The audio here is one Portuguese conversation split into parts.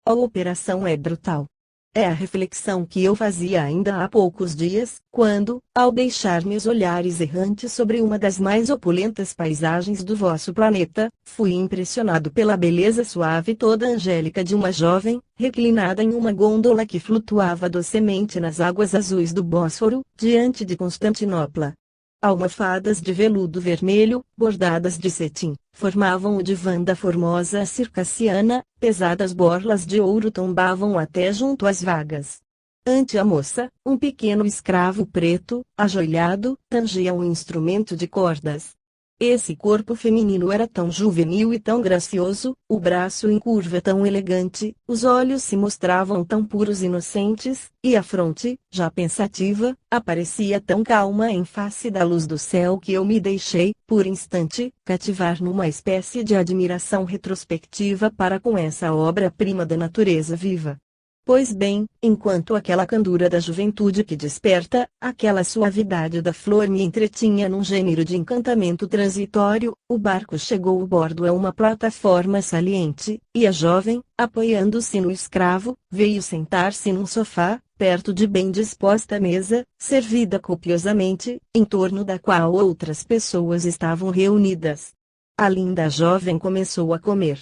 A operação é brutal. É a reflexão que eu fazia ainda há poucos dias, quando, ao deixar meus olhares errantes sobre uma das mais opulentas paisagens do vosso planeta, fui impressionado pela beleza suave e toda angélica de uma jovem, reclinada em uma gôndola que flutuava docemente nas águas azuis do Bósforo, diante de Constantinopla. Almofadas de veludo vermelho, bordadas de cetim, formavam o divã da formosa circassiana, pesadas borlas de ouro tombavam até junto às vagas. Ante a moça, um pequeno escravo preto, ajoelhado, tangia um instrumento de cordas. Esse corpo feminino era tão juvenil e tão gracioso, o braço em curva tão elegante, os olhos se mostravam tão puros e inocentes, e a fronte, já pensativa, aparecia tão calma em face da luz do céu que eu me deixei, por instante, cativar numa espécie de admiração retrospectiva para com essa obra-prima da natureza viva. Pois bem, enquanto aquela candura da juventude que desperta, aquela suavidade da flor me entretinha num gênero de encantamento transitório, o barco chegou ao bordo a uma plataforma saliente, e a jovem, apoiando-se no escravo, veio sentar-se num sofá, perto de bem disposta mesa, servida copiosamente, em torno da qual outras pessoas estavam reunidas. A linda jovem começou a comer.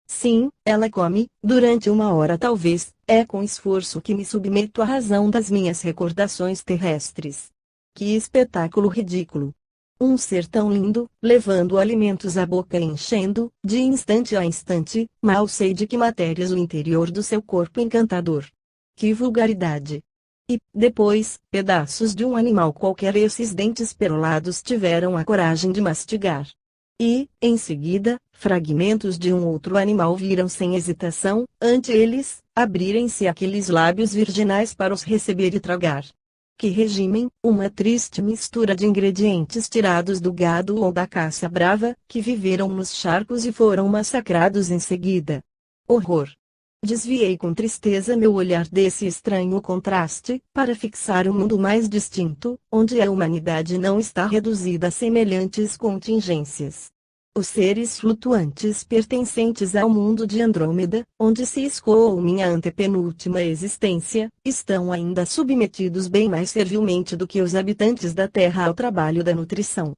Sim, ela come, durante 1 hora talvez, é com esforço que me submeto à razão das minhas recordações terrestres. Que espetáculo ridículo! Um ser tão lindo, levando alimentos à boca e enchendo, de instante a instante, mal sei de que matérias o interior do seu corpo encantador. Que vulgaridade! E, depois, pedaços de um animal qualquer esses dentes perolados tiveram a coragem de mastigar. E, em seguida, fragmentos de um outro animal viram sem hesitação, ante eles, abrirem-se aqueles lábios virginais para os receber e tragar. Que regime, uma triste mistura de ingredientes tirados do gado ou da caça brava, que viveram nos charcos e foram massacrados em seguida. Horror! Desviei com tristeza meu olhar desse estranho contraste, para fixar um mundo mais distinto, onde a humanidade não está reduzida a semelhantes contingências. Os seres flutuantes pertencentes ao mundo de Andrômeda, onde se escoou minha antepenúltima existência, estão ainda submetidos bem mais servilmente do que os habitantes da Terra ao trabalho da nutrição.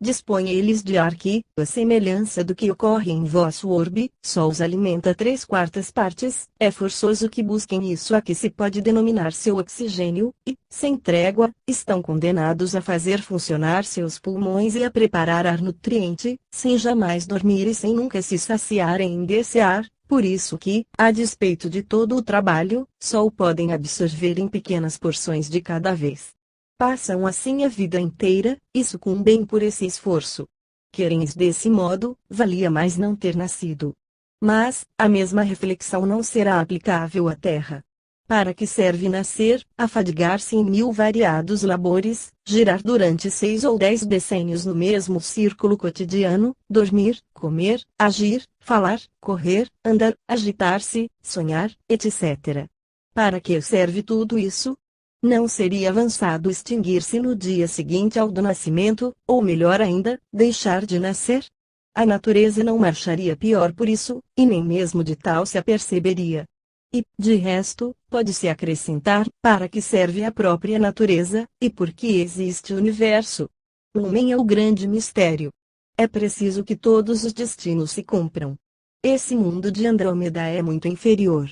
Dispõe eles de ar que, à semelhança do que ocorre em vosso orbe, só os alimenta 3/4 partes, é forçoso que busquem isso a que se pode denominar seu oxigênio, e, sem trégua, estão condenados a fazer funcionar seus pulmões e a preparar ar nutriente, sem jamais dormir e sem nunca se saciarem desse ar, por isso que, a despeito de todo o trabalho, só o podem absorver em pequenas porções de cada vez. Passam assim a vida inteira, e sucumbem por esse esforço. Querem-se desse modo, valia mais não ter nascido. Mas, a mesma reflexão não será aplicável à Terra. Para que serve nascer, afadigar-se em 1000 variados labores, girar durante 6 ou 10 decênios no mesmo círculo cotidiano, dormir, comer, agir, falar, correr, andar, agitar-se, sonhar, etc. Para que serve tudo isso? Não seria avançado extinguir-se no dia seguinte ao do nascimento, ou melhor ainda, deixar de nascer? A natureza não marcharia pior por isso, e nem mesmo de tal se aperceberia. E, de resto, pode-se acrescentar, para que serve a própria natureza, e por que existe o universo. O homem é o grande mistério. É preciso que todos os destinos se cumpram. Esse mundo de Andrômeda é muito inferior.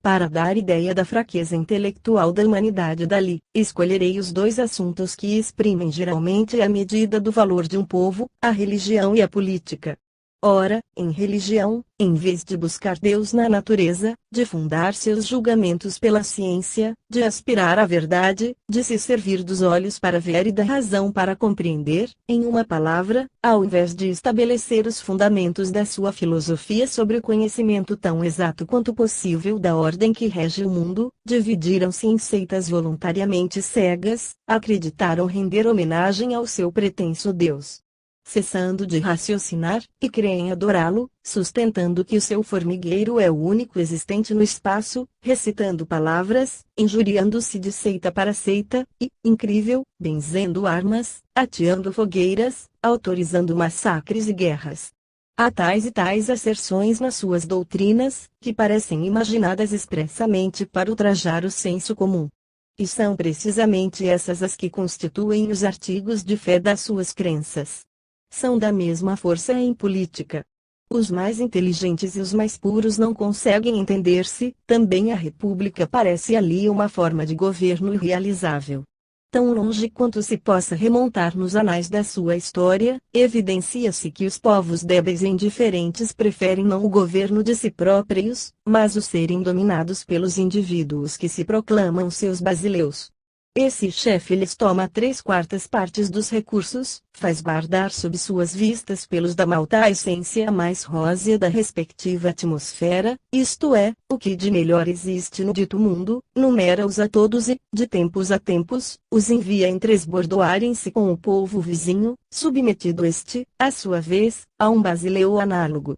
Para dar ideia da fraqueza intelectual da humanidade dali, escolherei os 2 assuntos que exprimem geralmente a medida do valor de um povo, a religião e a política. Ora, em religião, em vez de buscar Deus na natureza, de fundar seus julgamentos pela ciência, de aspirar à verdade, de se servir dos olhos para ver e da razão para compreender, em uma palavra, ao invés de estabelecer os fundamentos da sua filosofia sobre o conhecimento tão exato quanto possível da ordem que rege o mundo, dividiram-se em seitas voluntariamente cegas, acreditaram render homenagem ao seu pretenso Deus. Cessando de raciocinar, e creem adorá-lo, sustentando que o seu formigueiro é o único existente no espaço, recitando palavras, injuriando-se de seita para seita, e, incrível, benzendo armas, ateando fogueiras, autorizando massacres e guerras. Há tais e tais asserções nas suas doutrinas, que parecem imaginadas expressamente para ultrajar o senso comum. E são precisamente essas as que constituem os artigos de fé das suas crenças. São da mesma força em política. Os mais inteligentes e os mais puros não conseguem entender-se, também a república parece ali uma forma de governo irrealizável. Tão longe quanto se possa remontar nos anais da sua história, evidencia-se que os povos débeis e indiferentes preferem não o governo de si próprios, mas o serem dominados pelos indivíduos que se proclamam seus basileus. Esse chefe lhes toma 3/4 partes dos recursos, faz bardar sob suas vistas pelos da malta a essência mais rósea da respectiva atmosfera, isto é, o que de melhor existe no dito mundo, numera-os a todos e, de tempos a tempos, os envia em transbordoarem-se com o povo vizinho, submetido este, à sua vez, a um basileu análogo.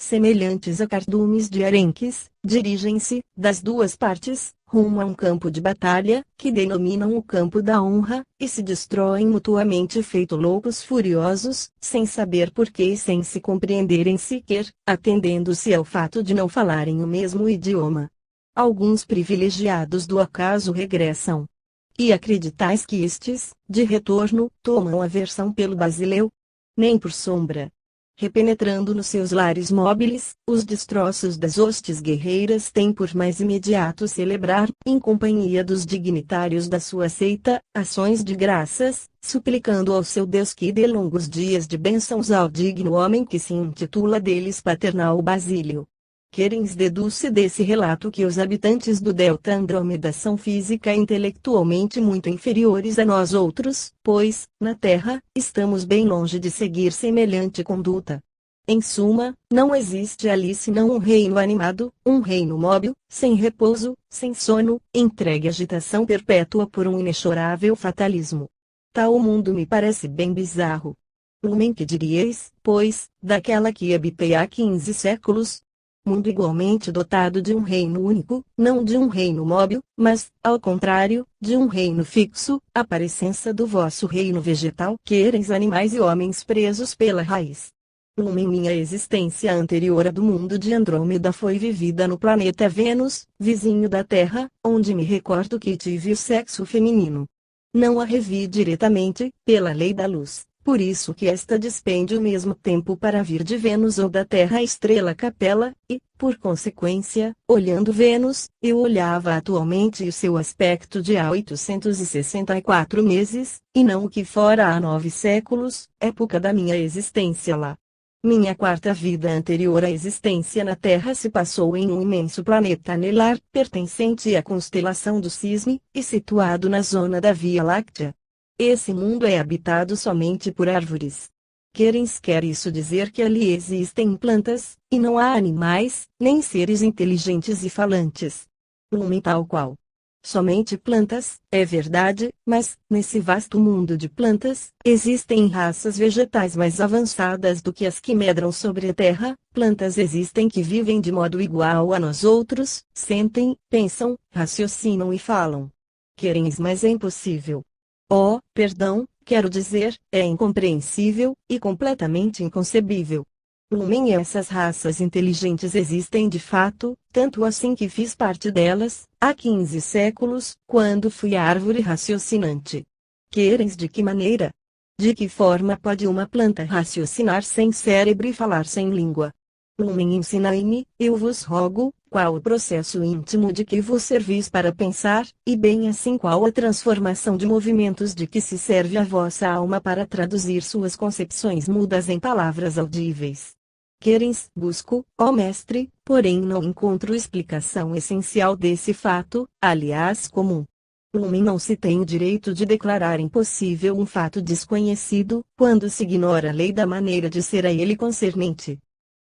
Semelhantes a cardumes de arenques, dirigem-se, das duas partes, rumo a um campo de batalha, que denominam o campo da honra, e se destroem mutuamente feito loucos furiosos, sem saber porquê e sem se compreenderem sequer, atendendo-se ao fato de não falarem o mesmo idioma. Alguns privilegiados do acaso regressam. E acreditais que estes, de retorno, tomam aversão pelo basileu? Nem por sombra. Repenetrando nos seus lares móveis, os destroços das hostes guerreiras têm por mais imediato celebrar, em companhia dos dignitários da sua seita, ações de graças, suplicando ao seu Deus que dê longos dias de bênçãos ao digno homem que se intitula deles paternal Basílio. Querens deduz-se desse relato que os habitantes do Delta Andrômeda são física e intelectualmente muito inferiores a nós outros, pois, na Terra, estamos bem longe de seguir semelhante conduta. Em suma, não existe ali senão um reino animado, um reino móvel, sem repouso, sem sono, entregue à agitação perpétua por um inexorável fatalismo. Tal mundo me parece bem bizarro. Lumen que diríeis, pois, daquela que habitei há 15 séculos? Mundo igualmente dotado de um reino único, não de um reino móvel, mas, ao contrário, de um reino fixo, a parecença do vosso reino vegetal. Quereis animais e homens presos pela raiz. Minha existência anterior à do mundo de Andrômeda foi vivida no planeta Vênus, vizinho da Terra, onde me recordo que tive o sexo feminino. Não a revi diretamente, pela lei da luz. Por isso que esta despende o mesmo tempo para vir de Vênus ou da Terra a estrela Capela, e, por consequência, olhando Vênus, eu olhava atualmente o seu aspecto de há 864 meses, e não o que fora há 9 séculos, época da minha existência lá. Minha quarta vida anterior à existência na Terra se passou em um imenso planeta anelar, pertencente à constelação do Cisne, e situado na zona da Via Láctea. Esse mundo é habitado somente por árvores. Quer isso dizer que ali existem plantas, e não há animais, nem seres inteligentes e falantes. Lumen tal qual. Somente plantas, é verdade, mas, nesse vasto mundo de plantas, existem raças vegetais mais avançadas do que as que medram sobre a terra, plantas existem que vivem de modo igual a nós outros, sentem, pensam, raciocinam e falam. Quereis, mas é impossível. Oh, perdão, quero dizer, é incompreensível, e completamente inconcebível. Lumen e essas raças inteligentes existem de fato, tanto assim que fiz parte delas, há 15 séculos, quando fui árvore raciocinante. Quereis de que maneira? De que forma pode uma planta raciocinar sem cérebro e falar sem língua? Lumen ensinai-me, eu vos rogo, qual o processo íntimo de que vos servis para pensar, e bem assim qual a transformação de movimentos de que se serve a vossa alma para traduzir suas concepções mudas em palavras audíveis. Quereis, busco, ó mestre, porém não encontro explicação essencial desse fato, aliás comum. Lumen não se tem o direito de declarar impossível um fato desconhecido, quando se ignora a lei da maneira de ser a ele concernente.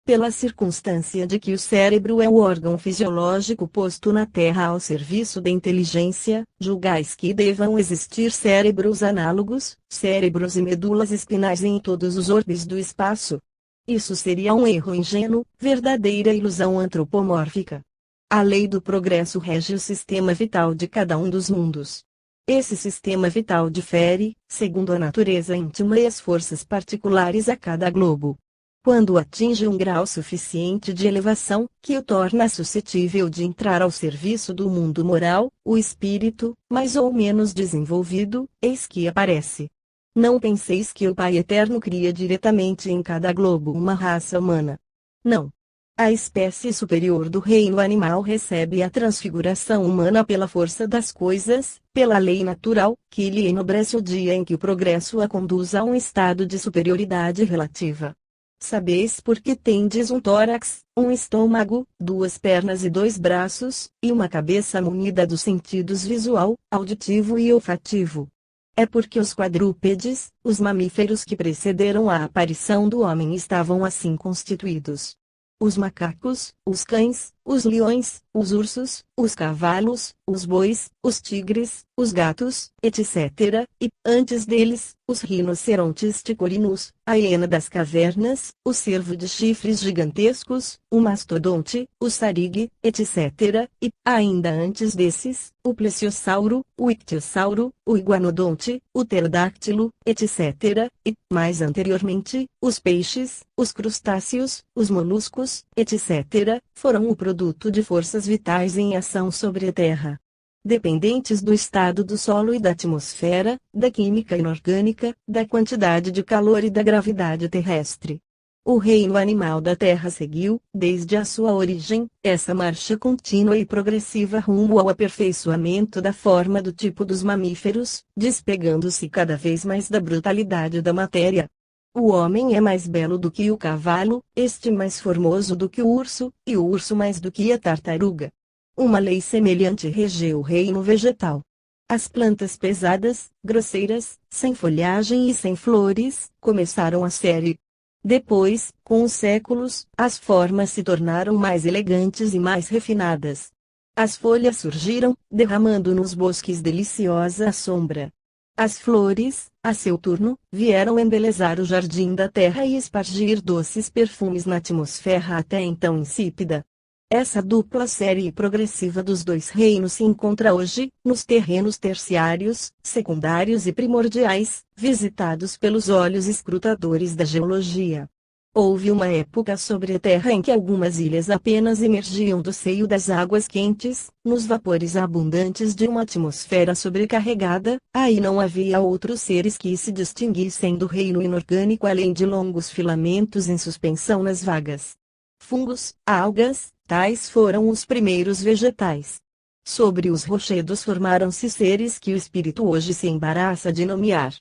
Pela circunstância de que o cérebro é o órgão fisiológico posto na Terra ao serviço da inteligência, julgais que devam existir cérebros análogos, cérebros e medulas espinais em todos os orbes do espaço. Isso seria um erro ingênuo, verdadeira ilusão antropomórfica. A lei do progresso rege o sistema vital de cada um dos mundos. Esse sistema vital difere, segundo a natureza íntima e as forças particulares a cada globo. Quando atinge um grau suficiente de elevação, que o torna suscetível de entrar ao serviço do mundo moral, o espírito, mais ou menos desenvolvido, eis que aparece. Não penseis que o Pai Eterno cria diretamente em cada globo uma raça humana. Não. A espécie superior do reino animal recebe a transfiguração humana pela força das coisas, pela lei natural, que lhe enobrece o dia em que o progresso a conduz a um estado de superioridade relativa. Sabeis porque tendes um tórax, um estômago, duas pernas e dois braços, e uma cabeça munida dos sentidos visual, auditivo e olfativo. É porque os quadrúpedes, os mamíferos que precederam a aparição do homem estavam assim constituídos. Os macacos, os cães, os leões, os ursos, os cavalos, os bois, os tigres, os gatos, etc., e, antes deles, os rinocerontes ticorinos, a hiena das cavernas, o cervo de chifres gigantescos, o mastodonte, o sarigue, etc., e, ainda antes desses, o plesiosauro, o ictiosauro, o iguanodonte, o pterodáctilo, etc., e, mais anteriormente, os peixes, os crustáceos, os moluscos, etc., foram o produto de forças vitais em ação sobre a Terra. Dependentes do estado do solo e da atmosfera, da química inorgânica, da quantidade de calor e da gravidade terrestre. O reino animal da Terra seguiu, desde a sua origem, essa marcha contínua e progressiva rumo ao aperfeiçoamento da forma do tipo dos mamíferos, despegando-se cada vez mais da brutalidade da matéria. O homem é mais belo do que o cavalo, este mais formoso do que o urso, e o urso mais do que a tartaruga. Uma lei semelhante regeu o reino vegetal. As plantas pesadas, grosseiras, sem folhagem e sem flores, começaram a série. Depois, com os séculos, as formas se tornaram mais elegantes e mais refinadas. As folhas surgiram, derramando nos bosques deliciosa sombra. As flores, a seu turno, vieram embelezar o jardim da terra e espargir doces perfumes na atmosfera até então insípida. Essa dupla série progressiva dos dois reinos se encontra hoje, nos terrenos terciários, secundários e primordiais, visitados pelos olhos escrutadores da geologia. Houve uma época sobre a Terra em que algumas ilhas apenas emergiam do seio das águas quentes, nos vapores abundantes de uma atmosfera sobrecarregada, aí não havia outros seres que se distinguissem do reino inorgânico além de longos filamentos em suspensão nas vagas. Fungos, algas, tais foram os primeiros vegetais. Sobre os rochedos formaram-se seres que o espírito hoje se embaraça de nomear.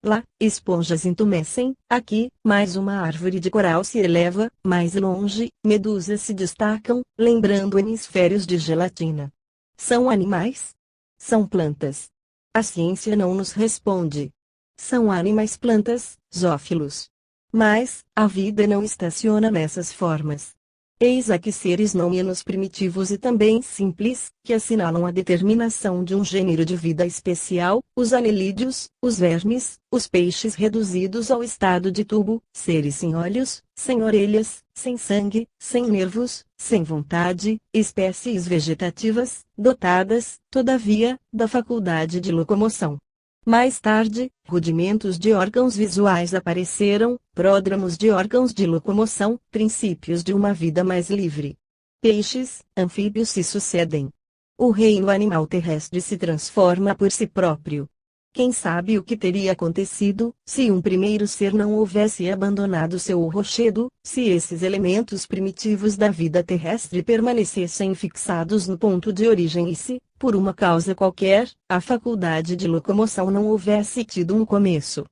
Lá, esponjas entumecem, aqui, mais uma árvore de coral se eleva, mais longe, medusas se destacam, lembrando hemisférios de gelatina. São animais? São plantas? A ciência não nos responde. São animais plantas, zoófilos. Mas, a vida não estaciona nessas formas. Eis aqui seres não menos primitivos e também simples, que assinalam a determinação de um gênero de vida especial, os anelídeos, os vermes, os peixes reduzidos ao estado de tubo, seres sem olhos, sem orelhas, sem sangue, sem nervos, sem vontade, espécies vegetativas, dotadas, todavia, da faculdade de locomoção. Mais tarde, rudimentos de órgãos visuais apareceram, pródromos de órgãos de locomoção, princípios de uma vida mais livre. Peixes, anfíbios se sucedem. O reino animal terrestre se transforma por si próprio. Quem sabe o que teria acontecido, se um primeiro ser não houvesse abandonado seu rochedo, se esses elementos primitivos da vida terrestre permanecessem fixados no ponto de origem e se, por uma causa qualquer, a faculdade de locomoção não houvesse tido um começo.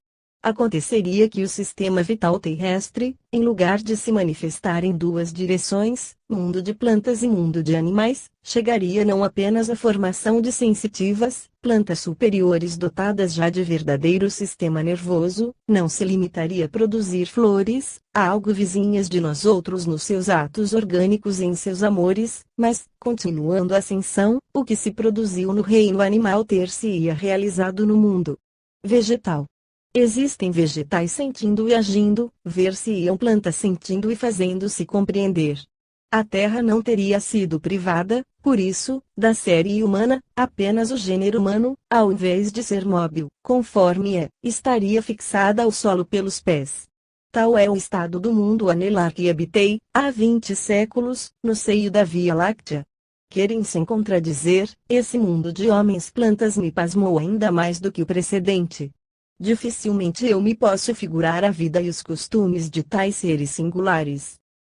Aconteceria que o sistema vital terrestre, em lugar de se manifestar em duas direções, mundo de plantas e mundo de animais, chegaria não apenas à formação de sensitivas, plantas superiores dotadas já de verdadeiro sistema nervoso, não se limitaria a produzir flores, algo vizinhas de nós outros nos seus atos orgânicos e em seus amores, mas, continuando a ascensão, o que se produziu no reino animal ter-se-ia realizado no mundo vegetal. Existem vegetais sentindo e agindo, ver-se-iam plantas sentindo e fazendo-se compreender. A Terra não teria sido privada, por isso, da série humana, apenas o gênero humano, ao invés de ser móvel, conforme é, estaria fixada ao solo pelos pés. Tal é o estado do mundo anelar que habitei, há 20 séculos, no seio da Via Láctea. Querem sem contradizer, esse mundo de homens plantas me pasmou ainda mais do que o precedente. Dificilmente eu me posso figurar a vida e os costumes de tais seres singulares.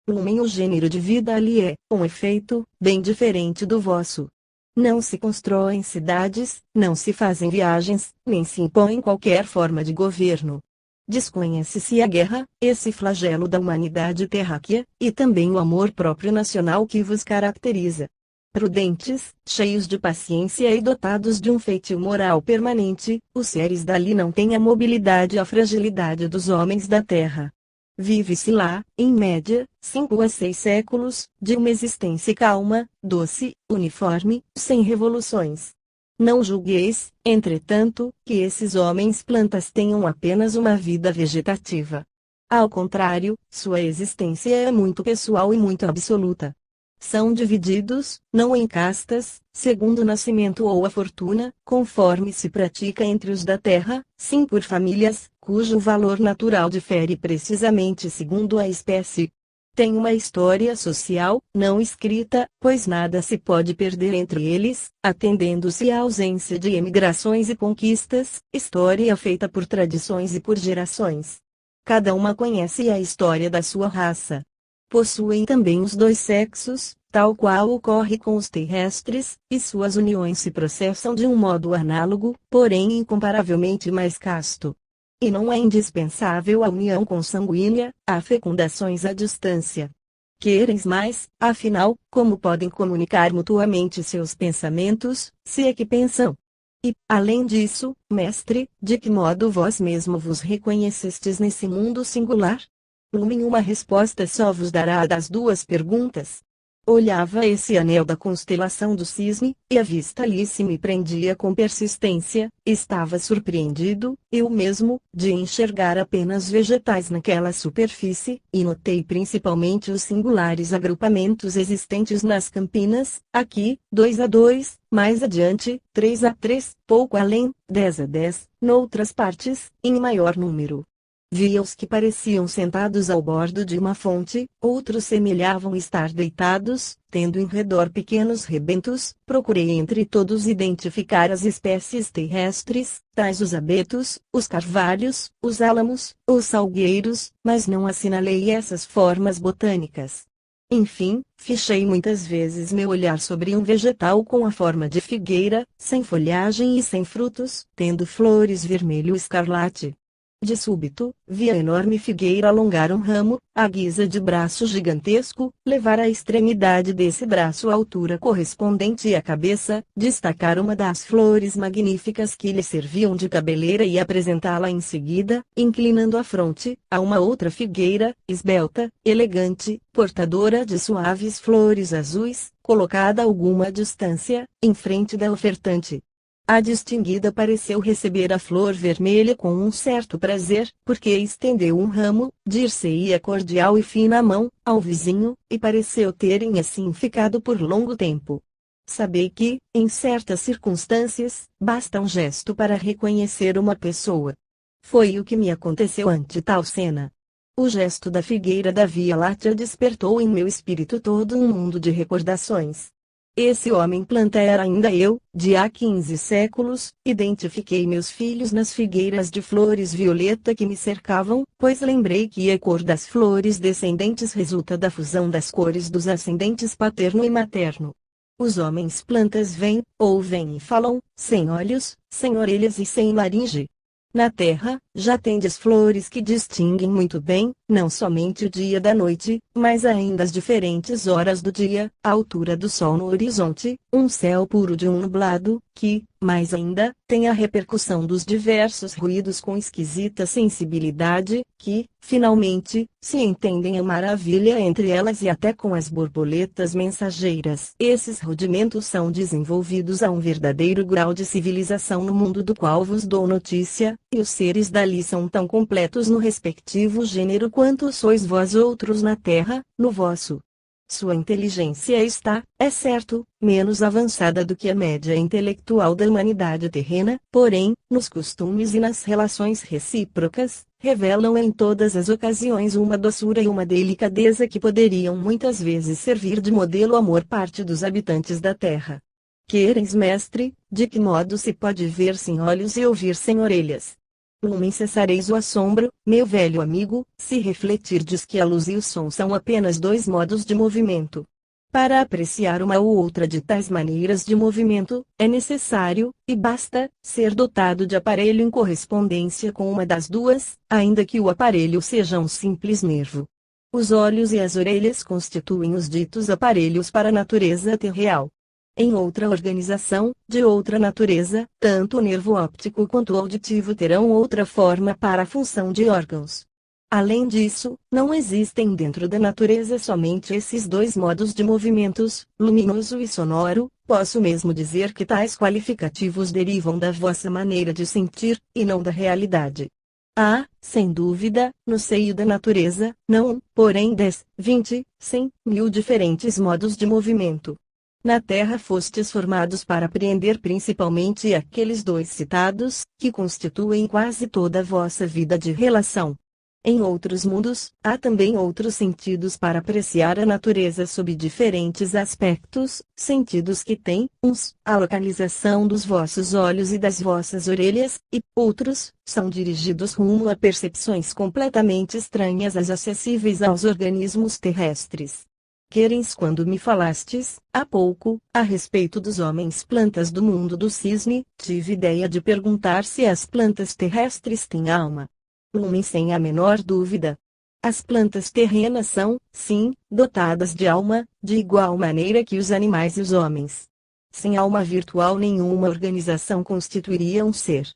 O gênero de vida ali é, com efeito, bem diferente do vosso. Não se constroem cidades, não se fazem viagens, nem se impõe qualquer forma de governo. Desconhece-se a guerra, esse flagelo da humanidade terráquea, e também o amor próprio nacional que vos caracteriza. Prudentes, cheios de paciência e dotados de um feitio moral permanente, os seres dali não têm a mobilidade e a fragilidade dos homens da terra. Vive-se lá, em média, 5 a 6 séculos, de uma existência calma, doce, uniforme, sem revoluções. Não julgueis, entretanto, que esses homens plantas tenham apenas uma vida vegetativa. Ao contrário, sua existência é muito pessoal e muito absoluta. São divididos, não em castas, segundo o nascimento ou a fortuna, conforme se pratica entre os da terra, sim por famílias, cujo valor natural difere precisamente segundo a espécie. Tem uma história social, não escrita, pois nada se pode perder entre eles, atendendo-se à ausência de emigrações e conquistas, história feita por tradições e por gerações. Cada uma conhece a história da sua raça. Possuem também os dois sexos, tal qual ocorre com os terrestres, e suas uniões se processam de um modo análogo, porém incomparavelmente mais casto. E não é indispensável a união consanguínea, há fecundações à distância. Quereis mais, afinal, como podem comunicar mutuamente seus pensamentos, se é que pensam? E, além disso, mestre, de que modo vós mesmo vos reconhecestes nesse mundo singular? Uma resposta só vos dará das duas perguntas. Olhava esse anel da constelação do cisne, e a vista ali se me prendia com persistência, estava surpreendido, eu mesmo, de enxergar apenas vegetais naquela superfície, e notei principalmente os singulares agrupamentos existentes nas campinas, aqui, 2 a 2, mais adiante, 3 a 3, pouco além, 10 a 10, noutras partes, em maior número. Via-os que pareciam sentados ao bordo de uma fonte, outros semelhavam estar deitados, tendo em redor pequenos rebentos. Procurei entre todos identificar as espécies terrestres, tais os abetos, os carvalhos, os álamos, os salgueiros, mas não assinalei essas formas botânicas. Enfim, fichei muitas vezes meu olhar sobre um vegetal com a forma de figueira, sem folhagem e sem frutos, tendo flores vermelho-escarlate. De súbito, vi a enorme figueira alongar um ramo, à guisa de braço gigantesco, levar a extremidade desse braço à altura correspondente à cabeça, destacar uma das flores magníficas que lhe serviam de cabeleira e apresentá-la em seguida, inclinando a fronte, a uma outra figueira, esbelta, elegante, portadora de suaves flores azuis, colocada a alguma distância, em frente da ofertante. A distinguida pareceu receber a flor vermelha com um certo prazer, porque estendeu um ramo, dir-se-ia cordial e fina mão, ao vizinho, e pareceu terem assim ficado por longo tempo. Sabei que, em certas circunstâncias, basta um gesto para reconhecer uma pessoa. Foi o que me aconteceu ante tal cena. O gesto da figueira da Via Láctea despertou em meu espírito todo um mundo de recordações. Esse homem-planta era ainda eu, de há 15 séculos, identifiquei meus filhos nas figueiras de flores violeta que me cercavam, pois lembrei que a cor das flores descendentes resulta da fusão das cores dos ascendentes paterno e materno. Os homens-plantas vêm, ouvem e falam, sem olhos, sem orelhas e sem laringe. Na terra, já tendes flores que distinguem muito bem, não somente o dia da noite, mas ainda as diferentes horas do dia, a altura do sol no horizonte, um céu puro de um nublado, que, mais ainda, tem a repercussão dos diversos ruídos com esquisita sensibilidade, que, finalmente, se entendem a maravilha entre elas e até com as borboletas mensageiras. Esses rudimentos são desenvolvidos a um verdadeiro grau de civilização no mundo do qual vos dou notícia, e os seres dali são tão completos no respectivo gênero quanto sois vós outros na terra, no vosso. Sua inteligência está, é certo, menos avançada do que a média intelectual da humanidade terrena, porém, nos costumes e nas relações recíprocas, revelam em todas as ocasiões uma doçura e uma delicadeza que poderiam muitas vezes servir de modelo à maior parte dos habitantes da Terra. Quereis, mestre, de que modo se pode ver sem olhos e ouvir sem orelhas? Não cessareis o assombro, meu velho amigo, se refletirdes que a luz e o som são apenas dois modos de movimento. Para apreciar uma ou outra de tais maneiras de movimento, é necessário, e basta, ser dotado de aparelho em correspondência com uma das duas, ainda que o aparelho seja um simples nervo. Os olhos e as orelhas constituem os ditos aparelhos para a natureza terreal. Em outra organização, de outra natureza, tanto o nervo óptico quanto o auditivo terão outra forma para a função de órgãos. Além disso, não existem dentro da natureza somente esses dois modos de movimentos, luminoso e sonoro. Posso mesmo dizer que tais qualificativos derivam da vossa maneira de sentir, e não da realidade. Há, sem dúvida, no seio da natureza, não, porém 10, 20, 100, 1000 diferentes modos de movimento. Na Terra fostes formados para apreender principalmente aqueles dois citados, que constituem quase toda a vossa vida de relação. Em outros mundos, há também outros sentidos para apreciar a natureza sob diferentes aspectos, sentidos que têm, uns, a localização dos vossos olhos e das vossas orelhas, e, outros, são dirigidos rumo a percepções completamente estranhas às acessíveis aos organismos terrestres. Querens, quando me falastes, há pouco, a respeito dos homens plantas do mundo do cisne, tive ideia de perguntar se as plantas terrestres têm alma. Sem a menor dúvida. As plantas terrenas são, sim, dotadas de alma, de igual maneira que os animais e os homens. Sem alma virtual nenhuma organização constituiria um ser.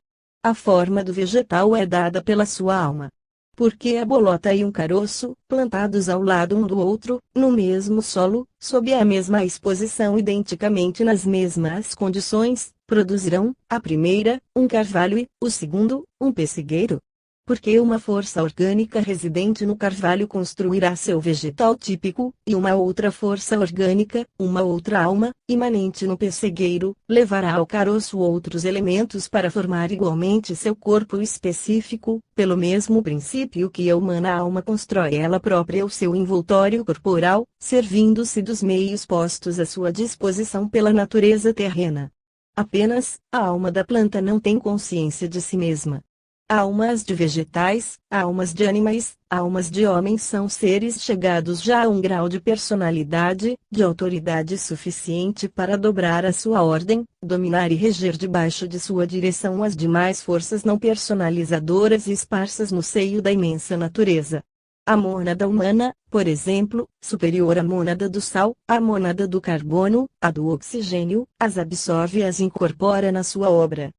A forma do vegetal é dada pela sua alma. Porque a bolota e um caroço, plantados ao lado um do outro, no mesmo solo, sob a mesma exposição identicamente nas mesmas condições, produzirão, a primeira, um carvalho e, o segundo, um pessigueiro? Porque uma força orgânica residente no carvalho construirá seu vegetal típico, e uma outra força orgânica, uma outra alma, imanente no pessegueiro, levará ao caroço outros elementos para formar igualmente seu corpo específico, pelo mesmo princípio que a humana alma constrói ela própria o seu envoltório corporal, servindo-se dos meios postos à sua disposição pela natureza terrena. Apenas, a alma da planta não tem consciência de si mesma. Almas de vegetais, almas de animais, almas de homens são seres chegados já a um grau de personalidade, de autoridade suficiente para dobrar a sua ordem, dominar e reger debaixo de sua direção as demais forças não personalizadoras esparsas no seio da imensa natureza. A mônada humana, por exemplo, superior à mônada do sal, à mônada do carbono, à do oxigênio, as absorve e as incorpora na sua obra.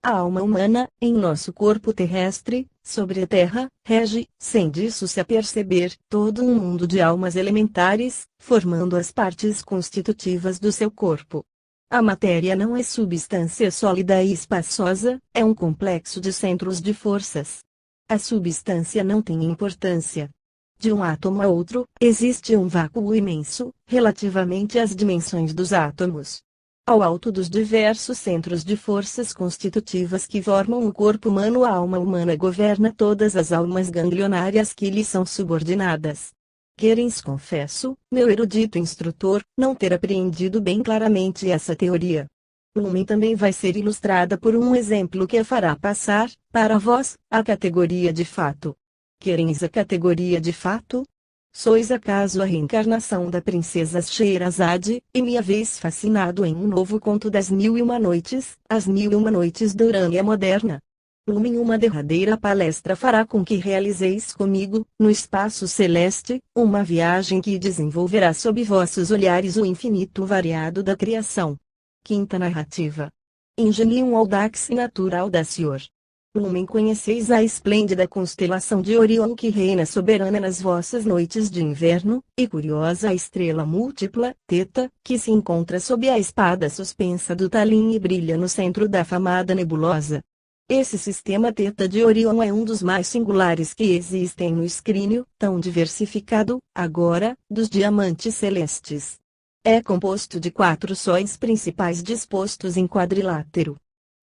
A alma humana, em nosso corpo terrestre, sobre a Terra, rege, sem disso se aperceber, todo um mundo de almas elementares, formando as partes constitutivas do seu corpo. A matéria não é substância sólida e espaçosa, é um complexo de centros de forças. A substância não tem importância. De um átomo a outro, existe um vácuo imenso, relativamente às dimensões dos átomos. Ao alto dos diversos centros de forças constitutivas que formam o corpo humano, a alma humana governa todas as almas ganglionárias que lhe são subordinadas. Querens, confesso, meu erudito instrutor, não ter apreendido bem claramente essa teoria. Lumen também vai ser ilustrada por um exemplo que a fará passar, para vós, a categoria de fato. Querens a categoria de fato? Sois acaso a reencarnação da princesa Sherazade, e me haveis fascinado em um novo conto das 1001 noites, as 1001 noites da Urânia moderna? Lumen, uma derradeira palestra fará com que realizeis comigo, no espaço celeste, uma viagem que desenvolverá sob vossos olhares o infinito variado da criação. Quinta narrativa. Ingenium audax natural da Senhor. Lumen, conheceis a esplêndida constelação de Orion que reina soberana nas vossas noites de inverno, e curiosa a estrela múltipla, Teta, que se encontra sob a espada suspensa do Talim e brilha no centro da afamada nebulosa. Esse sistema Teta de Orion é um dos mais singulares que existem no escrínio, tão diversificado, agora, dos diamantes celestes. É composto de 4 sóis principais dispostos em quadrilátero.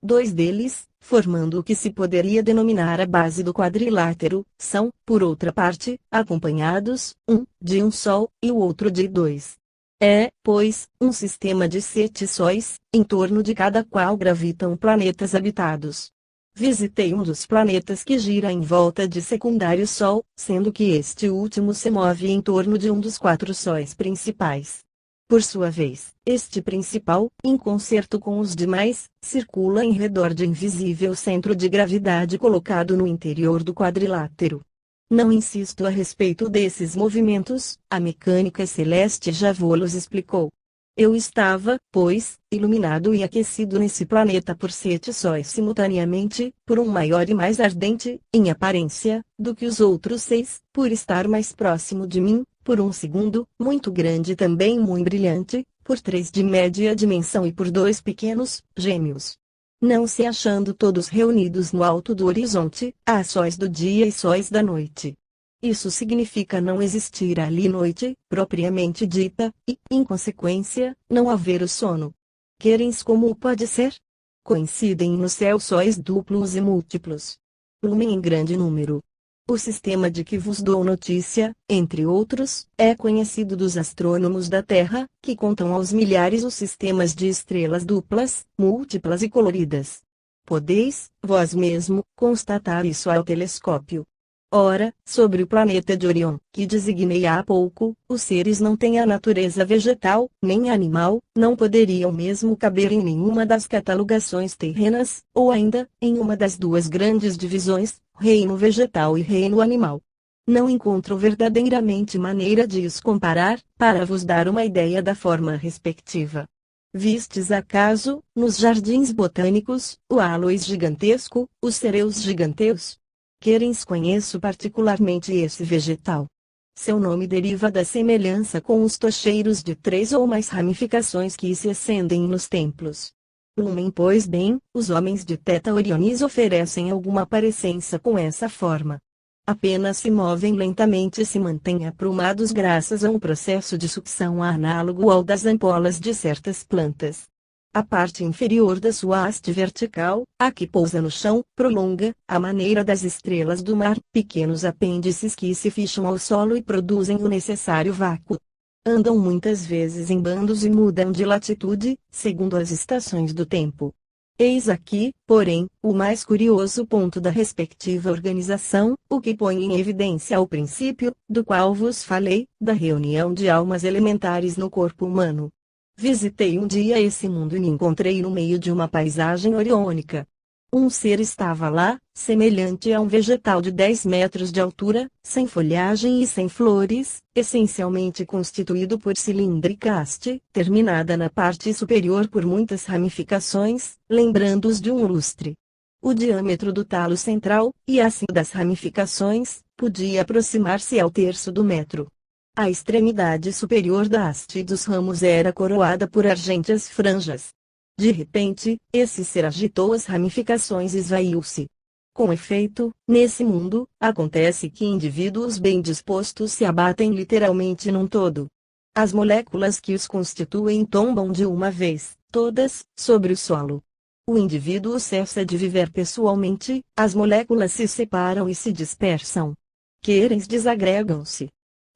2 deles, formando o que se poderia denominar a base do quadrilátero, são, por outra parte, acompanhados, um, de um Sol, e o outro de 2. É, pois, um sistema de 7 sóis, em torno de cada qual gravitam planetas habitados. Visitei um dos planetas que gira em volta de secundário Sol, sendo que este último se move em torno de um dos 4 sóis principais. Por sua vez, este principal, em concerto com os demais, circula em redor de invisível centro de gravidade colocado no interior do quadrilátero. Não insisto a respeito desses movimentos, a mecânica celeste já vos explicou. Eu estava, pois, iluminado e aquecido nesse planeta por 7 sóis simultaneamente, por um maior e mais ardente, em aparência, do que os outros 6, por estar mais próximo de mim, por um segundo, muito grande e também muito brilhante, por 3 de média dimensão e por 2 pequenos, gêmeos. Não se achando todos reunidos no alto do horizonte, há sóis do dia e sóis da noite. Isso significa não existir ali noite, propriamente dita, e, em consequência, não haver o sono. Quereis como pode ser? Coincidem no céu sóis duplos e múltiplos. Lumen em grande número. O sistema de que vos dou notícia, entre outros, é conhecido dos astrônomos da Terra, que contam aos milhares os sistemas de estrelas duplas, múltiplas e coloridas. Podeis, vós mesmo, constatar isso ao telescópio. Ora, sobre o planeta de Orion, que designei há pouco, os seres não têm a natureza vegetal, nem animal, não poderiam mesmo caber em nenhuma das catalogações terrenas, ou ainda, em uma das 2 grandes divisões, reino vegetal e reino animal. Não encontro verdadeiramente maneira de os comparar, para vos dar uma ideia da forma respectiva. Vistes acaso, nos jardins botânicos, o aloes gigantesco, os cereus giganteus? Quereis conheço particularmente esse vegetal. Seu nome deriva da semelhança com os tocheiros de 3 ou mais ramificações que se acendem nos templos. Lumen, pois bem, os homens de Teta Orionis oferecem alguma parecença com essa forma. Apenas se movem lentamente e se mantêm aprumados graças a um processo de sucção análogo ao das ampolas de certas plantas. A parte inferior da sua haste vertical, a que pousa no chão, prolonga, à maneira das estrelas do mar, pequenos apêndices que se ficham ao solo e produzem o necessário vácuo. Andam muitas vezes em bandos e mudam de latitude, segundo as estações do tempo. Eis aqui, porém, o mais curioso ponto da respectiva organização, o que põe em evidência o princípio, do qual vos falei, da reunião de almas elementares no corpo humano. Visitei um dia esse mundo e me encontrei no meio de uma paisagem oriônica. Um ser estava lá, semelhante a um vegetal de 10 metros de altura, sem folhagem e sem flores, essencialmente constituído por cilíndrica haste, terminada na parte superior por muitas ramificações, lembrando-os de um lustre. O diâmetro do talo central, e assim das ramificações, podia aproximar-se ao terço do metro. A extremidade superior da haste dos ramos era coroada por argênteas franjas. De repente, esse ser agitou as ramificações e esvaiu-se. Com efeito, nesse mundo, acontece que indivíduos bem dispostos se abatem literalmente num todo. As moléculas que os constituem tombam de uma vez, todas, sobre o solo. O indivíduo cessa de viver pessoalmente, as moléculas se separam e se dispersam. Quereis desagregam-se.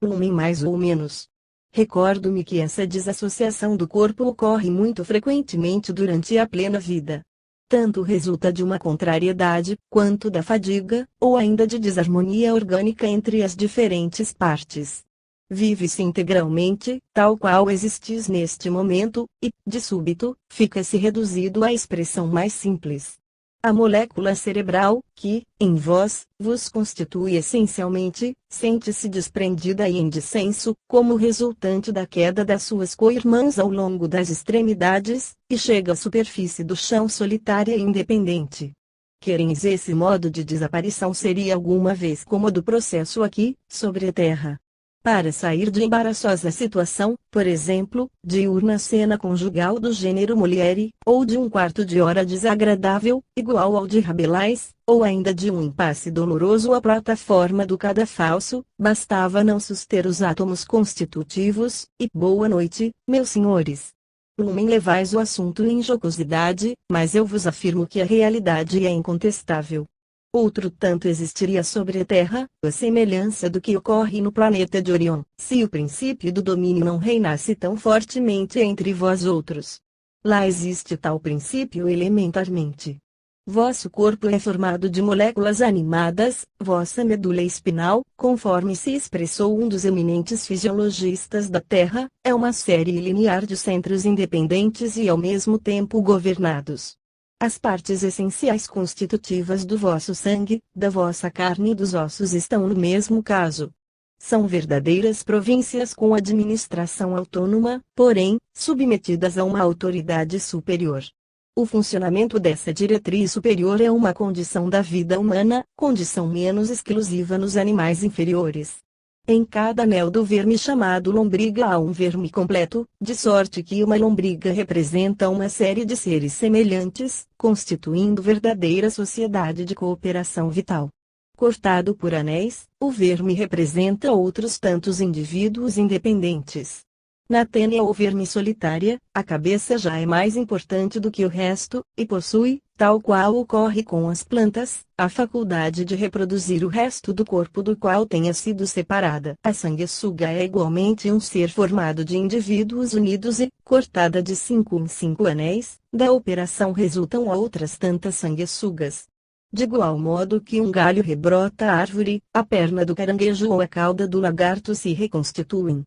Lumen mais ou menos. Recordo-me que essa desassociação do corpo ocorre muito frequentemente durante a plena vida. Tanto resulta de uma contrariedade, quanto da fadiga, ou ainda de desarmonia orgânica entre as diferentes partes. Vive-se integralmente, tal qual existis neste momento, e, de súbito, fica-se reduzido à expressão mais simples. A molécula cerebral, que, em vós, vos constitui essencialmente, sente-se desprendida e em descenso, como resultante da queda das suas co-irmãs ao longo das extremidades, e chega à superfície do chão solitária e independente. Quereis esse modo de desaparição seria alguma vez como o do processo aqui, sobre a Terra. Para sair de embaraçosa situação, por exemplo, diurna cena conjugal do gênero mulher, ou de um quarto de hora desagradável, igual ao de Rabelais, ou ainda de um impasse doloroso à plataforma do cadafalso, bastava não suster os átomos constitutivos, e boa noite, meus senhores. Lumen levais o assunto em jocosidade, mas eu vos afirmo que a realidade é incontestável. Outro tanto existiria sobre a Terra, a semelhança do que ocorre no planeta de Orion, se o princípio do domínio não reinasse tão fortemente entre vós outros. Lá existe tal princípio elementarmente. Vosso corpo é formado de moléculas animadas, vossa medula espinal, conforme se expressou um dos eminentes fisiologistas da Terra, é uma série linear de centros independentes e ao mesmo tempo governados. As partes essenciais constitutivas do vosso sangue, da vossa carne e dos ossos estão no mesmo caso. São verdadeiras províncias com administração autônoma, porém, submetidas a uma autoridade superior. O funcionamento dessa diretriz superior é uma condição da vida humana, condição menos exclusiva nos animais inferiores. Em cada anel do verme chamado lombriga há um verme completo, de sorte que uma lombriga representa uma série de seres semelhantes, constituindo verdadeira sociedade de cooperação vital. Cortado por anéis, o verme representa outros tantos indivíduos independentes. Na tênia ou verme solitária, a cabeça já é mais importante do que o resto, e possui, tal qual ocorre com as plantas, a faculdade de reproduzir o resto do corpo do qual tenha sido separada. A sanguessuga é igualmente um ser formado de indivíduos unidos e, cortada de 5 em 5 anéis, da operação resultam outras tantas sanguessugas. De igual modo que um galho rebrota a árvore, a perna do caranguejo ou a cauda do lagarto se reconstituem.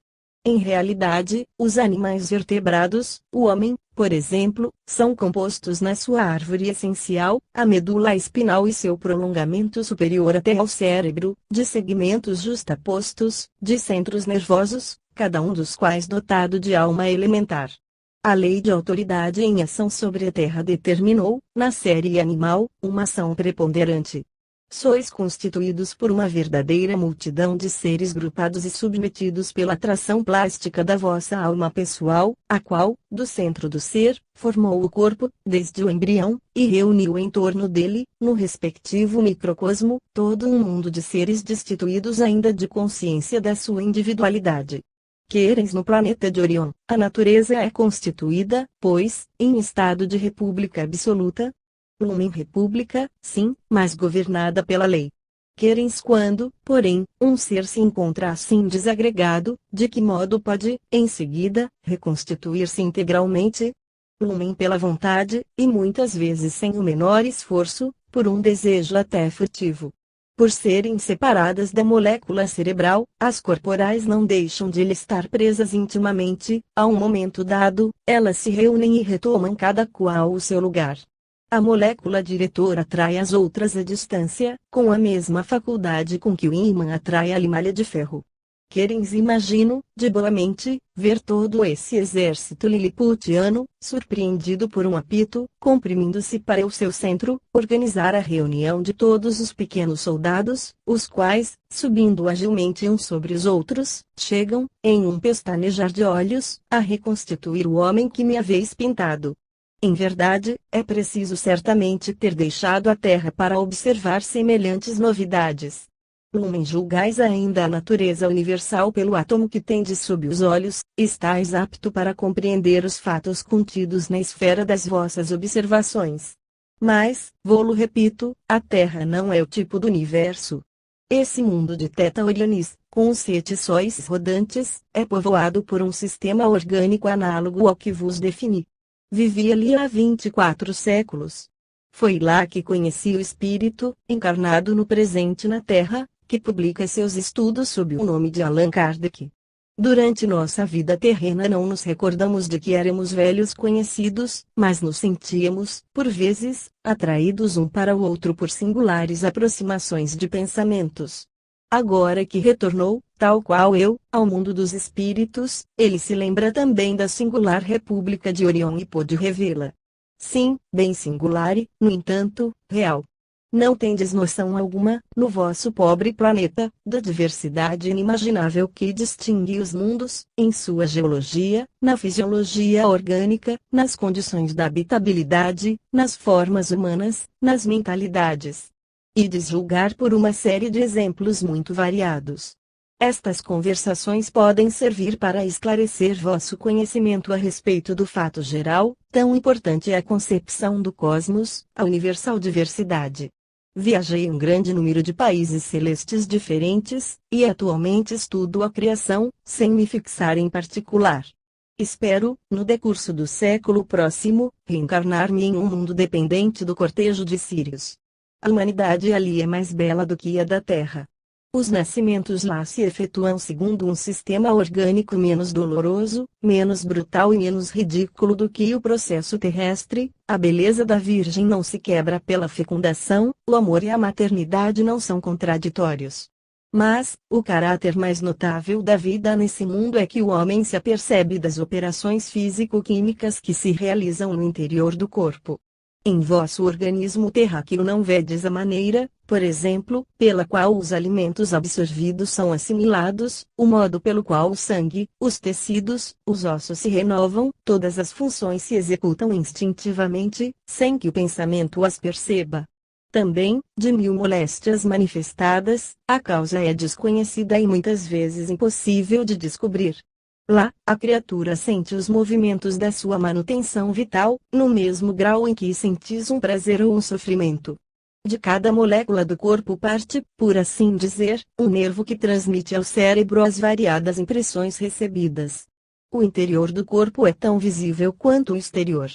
Em realidade, os animais vertebrados, o homem, por exemplo, são compostos na sua árvore essencial, a medula espinal e seu prolongamento superior até ao cérebro, de segmentos justapostos, de centros nervosos, cada um dos quais dotado de alma elementar. A lei de autoridade em ação sobre a Terra determinou, na série animal, uma ação preponderante. Sois constituídos por uma verdadeira multidão de seres grupados e submetidos pela atração plástica da vossa alma pessoal, a qual, do centro do ser, formou o corpo, desde o embrião, e reuniu em torno dele, no respectivo microcosmo, todo um mundo de seres destituídos ainda de consciência da sua individualidade. Querens no planeta de Orion, a natureza é constituída, pois, em estado de república absoluta. Lumen república, sim, mas governada pela lei. Querens quando, porém, um ser se encontra assim desagregado, de que modo pode, em seguida, reconstituir-se integralmente? Lumen pela vontade, e muitas vezes sem o menor esforço, por um desejo até furtivo. Por serem separadas da molécula cerebral, as corporais não deixam de lhe estar presas intimamente, a um momento dado, elas se reúnem e retomam cada qual o seu lugar. A molécula diretora atrai as outras à distância, com a mesma faculdade com que o ímã atrai a limalha de ferro. Querens imagino, de boa mente, ver todo esse exército liliputiano, surpreendido por um apito, comprimindo-se para o seu centro, organizar a reunião de todos os pequenos soldados, os quais, subindo agilmente uns sobre os outros, chegam, em um pestanejar de olhos, a reconstituir o homem que me haveis pintado. Em verdade, é preciso certamente ter deixado a Terra para observar semelhantes novidades. Lumen julgais ainda a natureza universal pelo átomo que tendes sob os olhos, estais apto para compreender os fatos contidos na esfera das vossas observações. Mas, vô-lo repito, a Terra não é o tipo do universo. Esse mundo de Theta Orionis, com os 7 sóis rodantes, é povoado por um sistema orgânico análogo ao que vos defini. Vivi ali há 24 séculos. Foi lá que conheci o espírito, encarnado no presente na Terra, que publica seus estudos sob o nome de Allan Kardec. Durante nossa vida terrena não nos recordamos de que éramos velhos conhecidos, mas nos sentíamos, por vezes, atraídos um para o outro por singulares aproximações de pensamentos. Agora que retornou, tal qual eu, ao mundo dos espíritos, ele se lembra também da singular República de Orion e pôde revê-la. Sim, bem singular e, no entanto, real. Não tendes noção alguma, no vosso pobre planeta, da diversidade inimaginável que distingue os mundos, em sua geologia, na fisiologia orgânica, nas condições da habitabilidade, nas formas humanas, nas mentalidades. Ides julgar por uma série de exemplos muito variados. Estas conversações podem servir para esclarecer vosso conhecimento a respeito do fato geral, tão importante é a concepção do cosmos, a universal diversidade. Viajei em um grande número de países celestes diferentes, e atualmente estudo a criação, sem me fixar em particular. Espero, no decurso do século próximo, reencarnar-me em um mundo dependente do cortejo de Sírios. A humanidade ali é mais bela do que a da Terra. Os nascimentos lá se efetuam segundo um sistema orgânico menos doloroso, menos brutal e menos ridículo do que o processo terrestre. A beleza da Virgem não se quebra pela fecundação, o amor e a maternidade não são contraditórios. Mas, o caráter mais notável da vida nesse mundo é que o homem se apercebe das operações físico-químicas que se realizam no interior do corpo. Em vosso organismo terráqueo não vedes a maneira, por exemplo, pela qual os alimentos absorvidos são assimilados, o modo pelo qual o sangue, os tecidos, os ossos se renovam, todas as funções se executam instintivamente, sem que o pensamento as perceba. Também, de 1000 moléstias manifestadas, a causa é desconhecida e muitas vezes impossível de descobrir. Lá, a criatura sente os movimentos da sua manutenção vital, no mesmo grau em que sentis um prazer ou um sofrimento. De cada molécula do corpo parte, por assim dizer, um nervo que transmite ao cérebro as variadas impressões recebidas. O interior do corpo é tão visível quanto o exterior.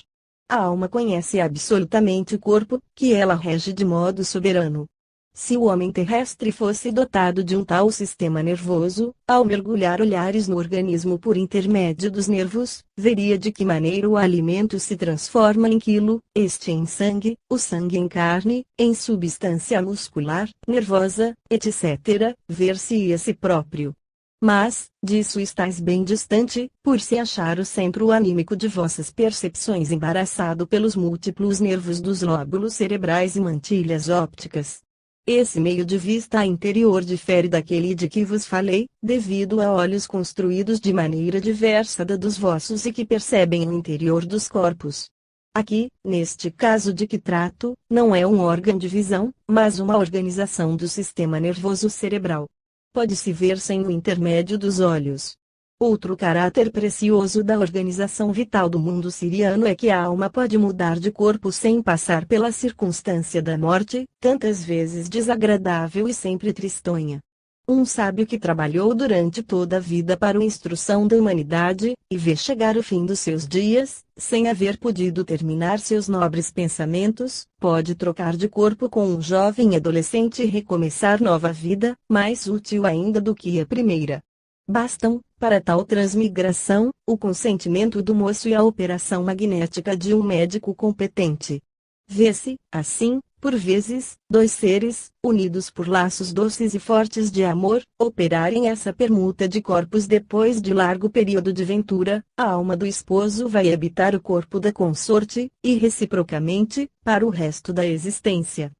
A alma conhece absolutamente o corpo, que ela rege de modo soberano. Se o homem terrestre fosse dotado de um tal sistema nervoso, ao mergulhar olhares no organismo por intermédio dos nervos, veria de que maneira o alimento se transforma em quilo, este em sangue, o sangue em carne, em substância muscular, nervosa, etc., ver-se-ia a si próprio. Mas, disso estáis bem distante, por se achar o centro anímico de vossas percepções embaraçado pelos múltiplos nervos dos lóbulos cerebrais e mantilhas ópticas. Esse meio de vista interior difere daquele de que vos falei, devido a olhos construídos de maneira diversa da dos vossos e que percebem o interior dos corpos. Aqui, neste caso de que trato, não é um órgão de visão, mas uma organização do sistema nervoso cerebral. Pode-se ver sem o intermédio dos olhos. Outro caráter precioso da organização vital do mundo siriano é que a alma pode mudar de corpo sem passar pela circunstância da morte, tantas vezes desagradável e sempre tristonha. Um sábio que trabalhou durante toda a vida para a instrução da humanidade, e vê chegar o fim dos seus dias, sem haver podido terminar seus nobres pensamentos, pode trocar de corpo com um jovem adolescente e recomeçar nova vida, mais útil ainda do que a primeira. Bastam, para tal transmigração, o consentimento do moço e a operação magnética de um médico competente. Vê-se, assim, por vezes, dois seres, unidos por laços doces e fortes de amor, operarem essa permuta de corpos depois de largo período de ventura, a alma do esposo vai habitar o corpo da consorte, e reciprocamente, para o resto da existência.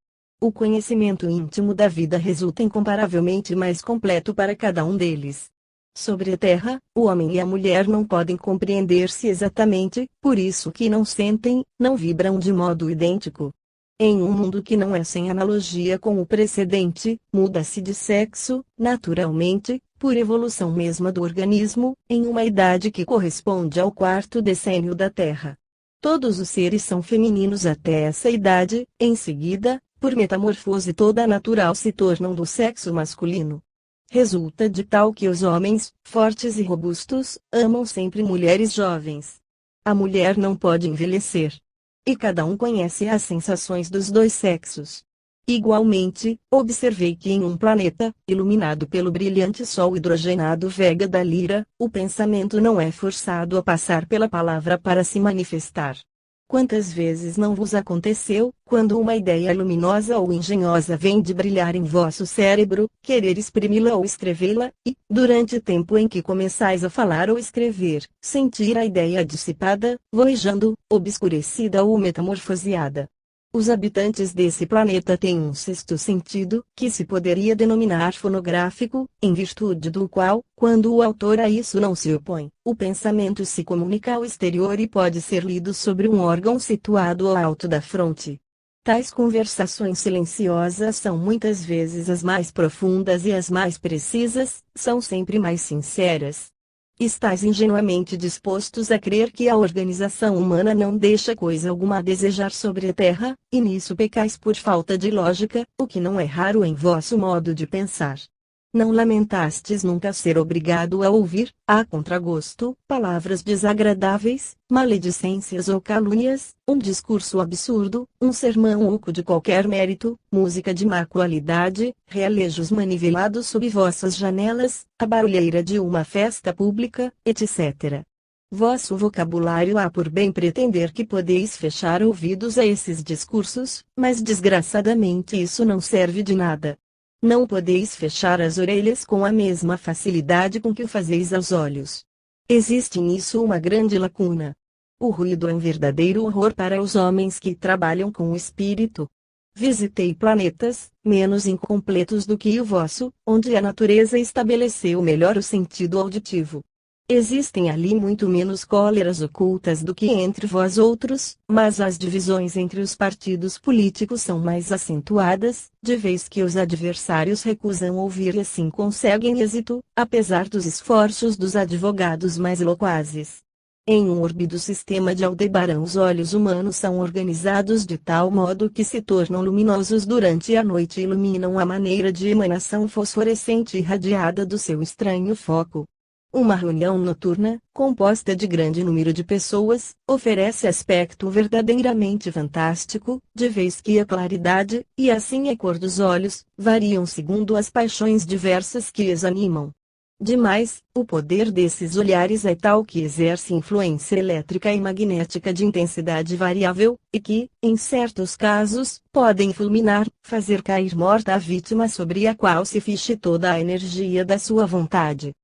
O conhecimento íntimo da vida resulta incomparavelmente mais completo para cada um deles. Sobre a Terra, o homem e a mulher não podem compreender-se exatamente, por isso que não sentem, não vibram de modo idêntico. Em um mundo que não é sem analogia com o precedente, muda-se de sexo, naturalmente, por evolução mesma do organismo, em uma idade que corresponde ao 4º decênio da Terra. Todos os seres são femininos até essa idade, em seguida, por metamorfose toda natural se tornam do sexo masculino. Resulta de tal que os homens, fortes e robustos, amam sempre mulheres jovens. A mulher não pode envelhecer. E cada um conhece as sensações dos dois sexos. Igualmente, observei que em um planeta, iluminado pelo brilhante sol hidrogenado Vega da Lira, o pensamento não é forçado a passar pela palavra para se manifestar. Quantas vezes não vos aconteceu, quando uma ideia luminosa ou engenhosa vem de brilhar em vosso cérebro, querer exprimi-la ou escrevê-la, e, durante o tempo em que começais a falar ou escrever, sentir a ideia dissipada, voejando, obscurecida ou metamorfoseada? Os habitantes desse planeta têm um sexto sentido, que se poderia denominar fonográfico, em virtude do qual, quando o autor a isso não se opõe, o pensamento se comunica ao exterior e pode ser lido sobre um órgão situado ao alto da fronte. Tais conversações silenciosas são muitas vezes as mais profundas e as mais precisas, são sempre mais sinceras. Estais ingenuamente dispostos a crer que a organização humana não deixa coisa alguma a desejar sobre a Terra, e nisso pecais por falta de lógica, o que não é raro em vosso modo de pensar. Não lamentastes nunca ser obrigado a ouvir, a contragosto, palavras desagradáveis, maledicências ou calúnias, um discurso absurdo, um sermão oco de qualquer mérito, música de má qualidade, realejos manivelados sob vossas janelas, a barulheira de uma festa pública, etc. Vosso vocabulário há por bem pretender que podeis fechar ouvidos a esses discursos, mas desgraçadamente isso não serve de nada. Não podeis fechar as orelhas com a mesma facilidade com que o fazeis aos olhos. Existe nisso uma grande lacuna. O ruído é um verdadeiro horror para os homens que trabalham com o espírito. Visitei planetas, menos incompletos do que o vosso, onde a natureza estabeleceu melhor o sentido auditivo. Existem ali muito menos cóleras ocultas do que entre vós outros, mas as divisões entre os partidos políticos são mais acentuadas, de vez que os adversários recusam ouvir e assim conseguem êxito, apesar dos esforços dos advogados mais loquazes. Em um orbido sistema de Aldebaran os olhos humanos são organizados de tal modo que se tornam luminosos durante a noite e iluminam a maneira de emanação fosforescente irradiada do seu estranho foco. Uma reunião noturna, composta de grande número de pessoas, oferece aspecto verdadeiramente fantástico, de vez que a claridade, e assim a cor dos olhos, variam segundo as paixões diversas que os animam. Demais, o poder desses olhares é tal que exerce influência elétrica e magnética de intensidade variável, e que, em certos casos, podem fulminar, fazer cair morta a vítima sobre a qual se fiche toda a energia da sua vontade.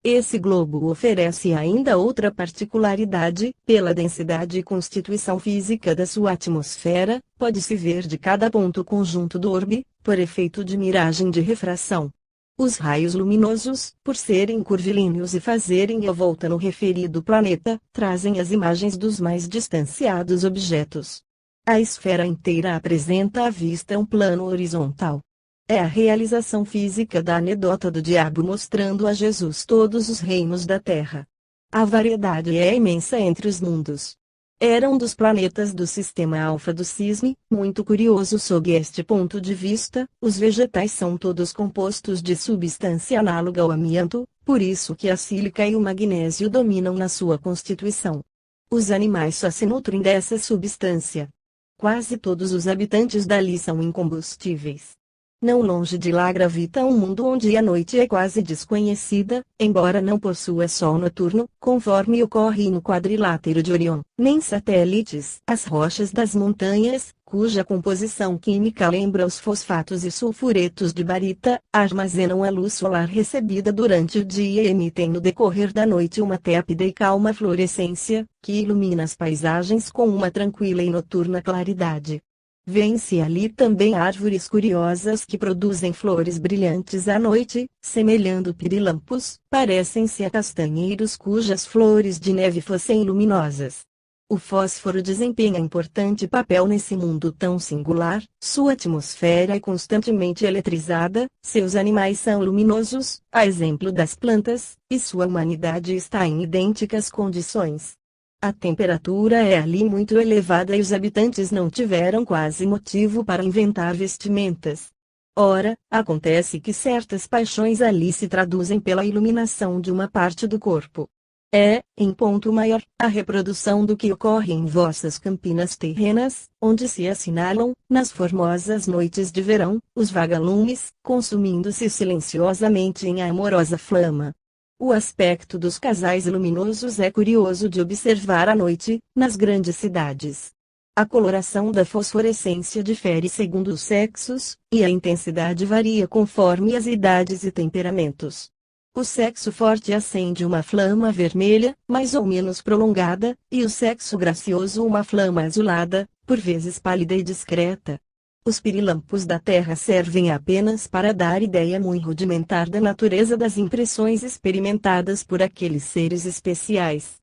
Esse globo oferece ainda outra particularidade, pela densidade e constituição física da sua atmosfera, pode-se ver de cada ponto o conjunto do orbe, por efeito de miragem de refração. Os raios luminosos, por serem curvilíneos e fazerem a volta no referido planeta, trazem as imagens dos mais distanciados objetos. A esfera inteira apresenta à vista um plano horizontal. É a realização física da anedota do diabo mostrando a Jesus todos os reinos da Terra. A variedade é imensa entre os mundos. Era um dos planetas do sistema Alfa do Cisne, muito curioso sob este ponto de vista, os vegetais são todos compostos de substância análoga ao amianto, por isso que a sílica e o magnésio dominam na sua constituição. Os animais só se nutrem dessa substância. Quase todos os habitantes dali são incombustíveis. Não longe de lá gravita um mundo onde a noite é quase desconhecida, embora não possua sol noturno, conforme ocorre no quadrilátero de Orion, nem satélites. As rochas das montanhas, cuja composição química lembra os fosfatos e sulfuretos de barita, armazenam a luz solar recebida durante o dia e emitem no decorrer da noite uma tépida e calma fluorescência, que ilumina as paisagens com uma tranquila e noturna claridade. Vêem-se ali também árvores curiosas que produzem flores brilhantes à noite, semelhando pirilampos, parecem-se a castanheiros cujas flores de neve fossem luminosas. O fósforo desempenha importante papel nesse mundo tão singular, sua atmosfera é constantemente eletrizada, seus animais são luminosos, a exemplo das plantas, e sua humanidade está em idênticas condições. A temperatura é ali muito elevada e os habitantes não tiveram quase motivo para inventar vestimentas. Ora, acontece que certas paixões ali se traduzem pela iluminação de uma parte do corpo. É, em ponto maior, a reprodução do que ocorre em vossas campinas terrenas, onde se assinalam, nas formosas noites de verão, os vagalumes, consumindo-se silenciosamente em amorosa flama. O aspecto dos casais luminosos é curioso de observar à noite, nas grandes cidades. A coloração da fosforescência difere segundo os sexos, e a intensidade varia conforme as idades e temperamentos. O sexo forte acende uma flama vermelha, mais ou menos prolongada, e o sexo gracioso uma flama azulada, por vezes pálida e discreta. Os pirilampos da Terra servem apenas para dar ideia muito rudimentar da natureza das impressões experimentadas por aqueles seres especiais.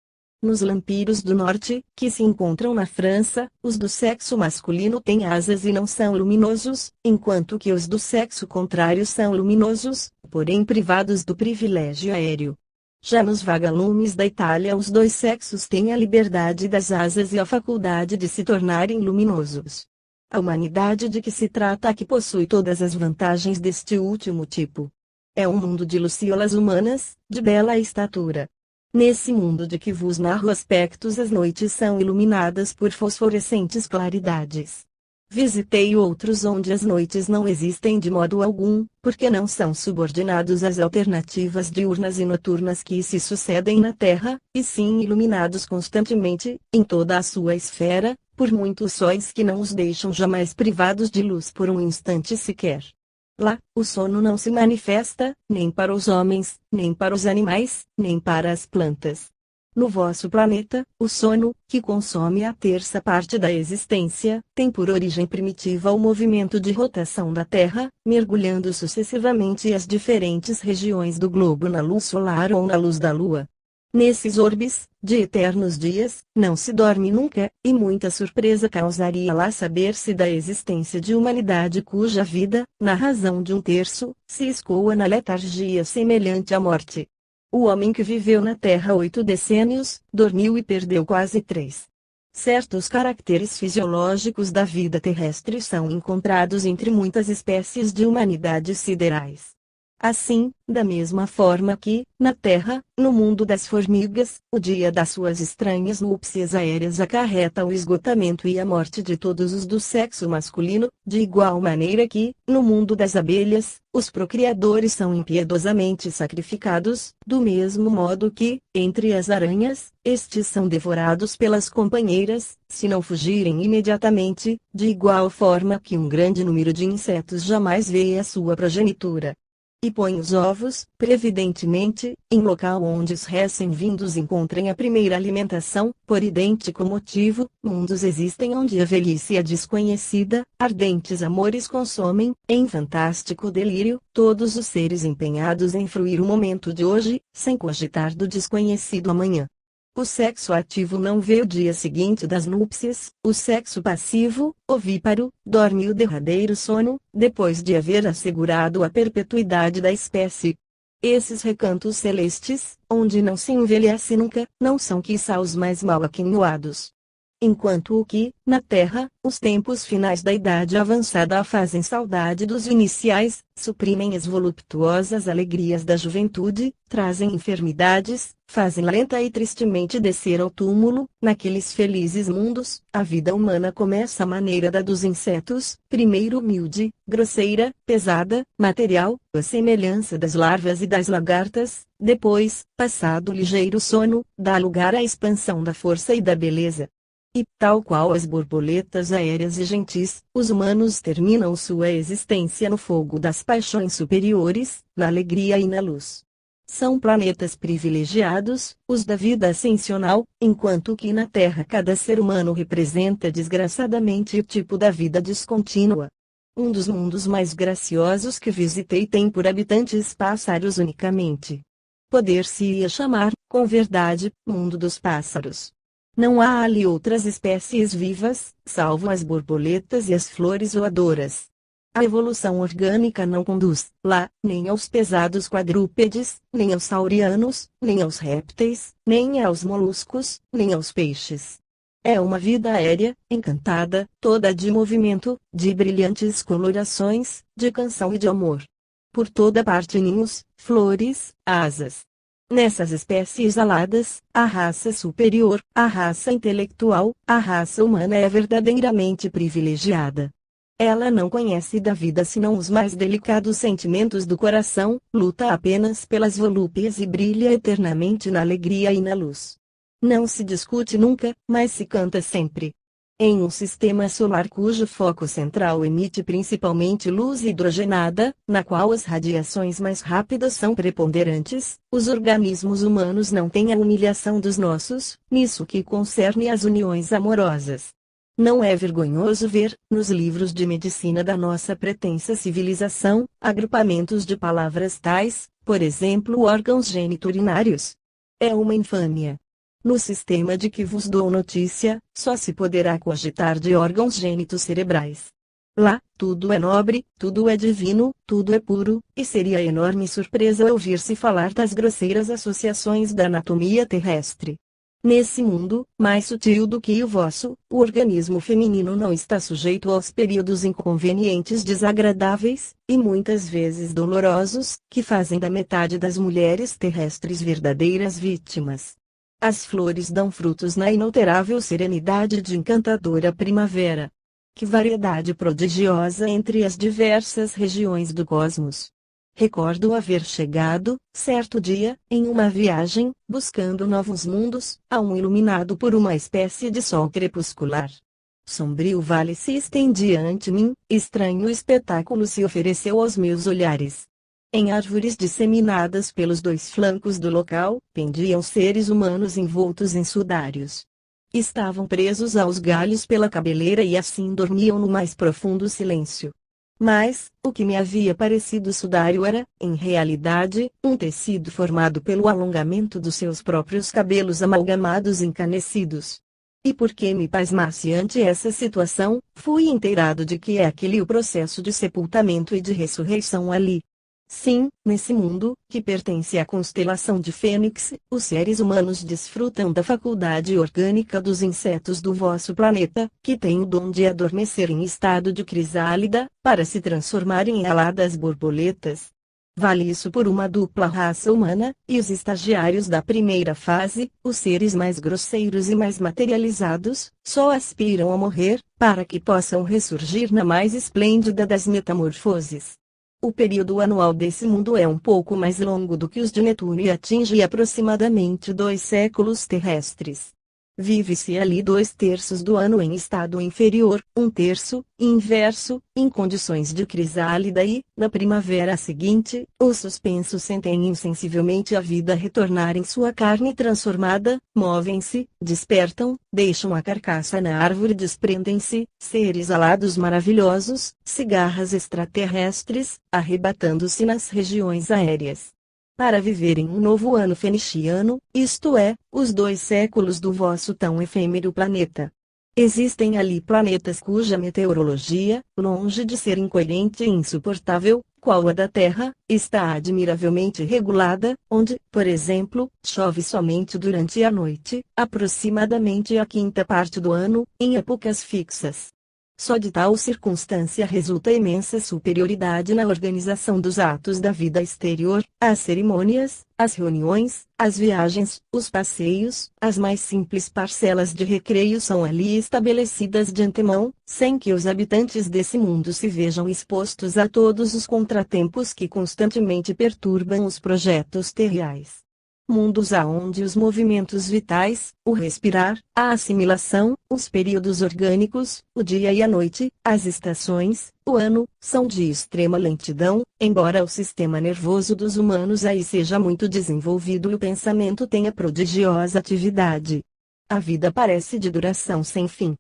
Nos lampiros do norte, que se encontram na França, os do sexo masculino têm asas e não são luminosos, enquanto que os do sexo contrário são luminosos, porém privados do privilégio aéreo. Já nos vagalumes da Itália, os dois sexos têm a liberdade das asas e a faculdade de se tornarem luminosos. A humanidade de que se trata aqui possui todas as vantagens deste último tipo. É um mundo de luciolas humanas, de bela estatura. Nesse mundo de que vos narro aspectos, as noites são iluminadas por fosforescentes claridades. Visitei outros onde as noites não existem de modo algum, porque não são subordinados às alternativas diurnas e noturnas que se sucedem na Terra, e sim iluminados constantemente, em toda a sua esfera, por muitos sóis que não os deixam jamais privados de luz por um instante sequer. Lá, o sono não se manifesta, nem para os homens, nem para os animais, nem para as plantas. No vosso planeta, o sono, que consome a terça parte da existência, tem por origem primitiva o movimento de rotação da Terra, mergulhando sucessivamente as diferentes regiões do globo na luz solar ou na luz da Lua. Nesses orbes, de eternos dias, não se dorme nunca, e muita surpresa causaria lá saber-se da existência de humanidade cuja vida, na razão de um terço, se escoa na letargia semelhante à morte. O homem que viveu na Terra 8 decênios, dormiu e perdeu quase 3. Certos caracteres fisiológicos da vida terrestre são encontrados entre muitas espécies de humanidades siderais. Assim, da mesma forma que, na Terra, no mundo das formigas, o dia das suas estranhas núpcias aéreas acarreta o esgotamento e a morte de todos os do sexo masculino, de igual maneira que, no mundo das abelhas, os procriadores são impiedosamente sacrificados, do mesmo modo que, entre as aranhas, estes são devorados pelas companheiras, se não fugirem imediatamente, de igual forma que um grande número de insetos jamais vê a sua progenitura. E põe os ovos, previdentemente, em local onde os recém-vindos encontrem a primeira alimentação, por idêntico motivo, mundos existem onde a velhice é desconhecida, ardentes amores consomem, em fantástico delírio, todos os seres empenhados em fruir o momento de hoje, sem cogitar do desconhecido amanhã. O sexo ativo não vê o dia seguinte das núpcias, o sexo passivo, ovíparo, dorme o derradeiro sono, depois de haver assegurado a perpetuidade da espécie. Esses recantos celestes, onde não se envelhece nunca, não são quiçá os mais mal aquinhoados. Enquanto o que, na Terra, os tempos finais da idade avançada a fazem saudade dos iniciais, suprimem as voluptuosas alegrias da juventude, trazem enfermidades, fazem lenta e tristemente descer ao túmulo, naqueles felizes mundos, a vida humana começa à maneira da dos insetos, primeiro humilde, grosseira, pesada, material, à semelhança das larvas e das lagartas, depois, passado o ligeiro sono, dá lugar à expansão da força e da beleza. E, tal qual as borboletas aéreas e gentis, os humanos terminam sua existência no fogo das paixões superiores, na alegria e na luz. São planetas privilegiados, os da vida ascensional, enquanto que na Terra cada ser humano representa desgraçadamente o tipo da vida descontínua. Um dos mundos mais graciosos que visitei tem por habitantes pássaros unicamente. Poder-se-ia chamar, com verdade, mundo dos pássaros. Não há ali outras espécies vivas, salvo as borboletas e as flores voadoras. A evolução orgânica não conduz, lá, nem aos pesados quadrúpedes, nem aos saurianos, nem aos répteis, nem aos moluscos, nem aos peixes. É uma vida aérea, encantada, toda de movimento, de brilhantes colorações, de canção e de amor. Por toda parte ninhos, flores, asas. Nessas espécies aladas, a raça superior, a raça intelectual, a raça humana é verdadeiramente privilegiada. Ela não conhece da vida senão os mais delicados sentimentos do coração, luta apenas pelas volúpias e brilha eternamente na alegria e na luz. Não se discute nunca, mas se canta sempre. Em um sistema solar cujo foco central emite principalmente luz hidrogenada, na qual as radiações mais rápidas são preponderantes, os organismos humanos não têm a humilhação dos nossos, nisso que concerne às uniões amorosas. Não é vergonhoso ver, nos livros de medicina da nossa pretensa civilização, agrupamentos de palavras tais, por exemplo, órgãos geniturinários? É uma infâmia. No sistema de que vos dou notícia, só se poderá cogitar de órgãos gênitos cerebrais. Lá, tudo é nobre, tudo é divino, tudo é puro, e seria enorme surpresa ouvir-se falar das grosseiras associações da anatomia terrestre. Nesse mundo, mais sutil do que o vosso, o organismo feminino não está sujeito aos períodos inconvenientes desagradáveis, e muitas vezes dolorosos, que fazem da metade das mulheres terrestres verdadeiras vítimas. As flores dão frutos na inalterável serenidade de encantadora primavera. Que variedade prodigiosa entre as diversas regiões do cosmos! Recordo haver chegado, certo dia, em uma viagem, buscando novos mundos, a um iluminado por uma espécie de sol crepuscular. Sombrio vale se estendia ante mim, estranho espetáculo se ofereceu aos meus olhares. Em árvores disseminadas pelos dois flancos do local, pendiam seres humanos envoltos em sudários. Estavam presos aos galhos pela cabeleira e assim dormiam no mais profundo silêncio. Mas, o que me havia parecido sudário era, em realidade, um tecido formado pelo alongamento dos seus próprios cabelos amalgamados encanecidos. E porque me pasmasse ante essa situação, fui inteirado de que é aquele o processo de sepultamento e de ressurreição ali. Sim, nesse mundo, que pertence à constelação de Fênix, os seres humanos desfrutam da faculdade orgânica dos insetos do vosso planeta, que têm o dom de adormecer em estado de crisálida, para se transformarem em aladas borboletas. Vale isso por uma dupla raça humana, e os estagiários da primeira fase, os seres mais grosseiros e mais materializados, só aspiram a morrer, para que possam ressurgir na mais esplêndida das metamorfoses. O período anual desse mundo é um pouco mais longo do que os de Netuno e atinge aproximadamente 2 séculos terrestres. Vive-se ali 2/3 do ano em estado inferior, 1/3, inverso, em condições de crisálida e, na primavera seguinte, os suspensos sentem insensivelmente a vida retornar em sua carne transformada, movem-se, despertam, deixam a carcaça na árvore, desprendem-se, seres alados maravilhosos, cigarras extraterrestres, arrebatando-se nas regiões aéreas. Para viverem um novo ano fenixiano, isto é, os 2 séculos do vosso tão efêmero planeta. Existem ali planetas cuja meteorologia, longe de ser incoerente e insuportável, qual a da Terra, está admiravelmente regulada, onde, por exemplo, chove somente durante a noite, aproximadamente a 5ª parte do ano, em épocas fixas. Só de tal circunstância resulta imensa superioridade na organização dos atos da vida exterior, as cerimônias, as reuniões, as viagens, os passeios, as mais simples parcelas de recreio são ali estabelecidas de antemão, sem que os habitantes desse mundo se vejam expostos a todos os contratempos que constantemente perturbam os projetos terreais. Mundos aonde os movimentos vitais, o respirar, a assimilação, os períodos orgânicos, o dia e a noite, as estações, o ano, são de extrema lentidão, embora o sistema nervoso dos humanos aí seja muito desenvolvido e o pensamento tenha prodigiosa atividade. A vida parece de duração sem fim.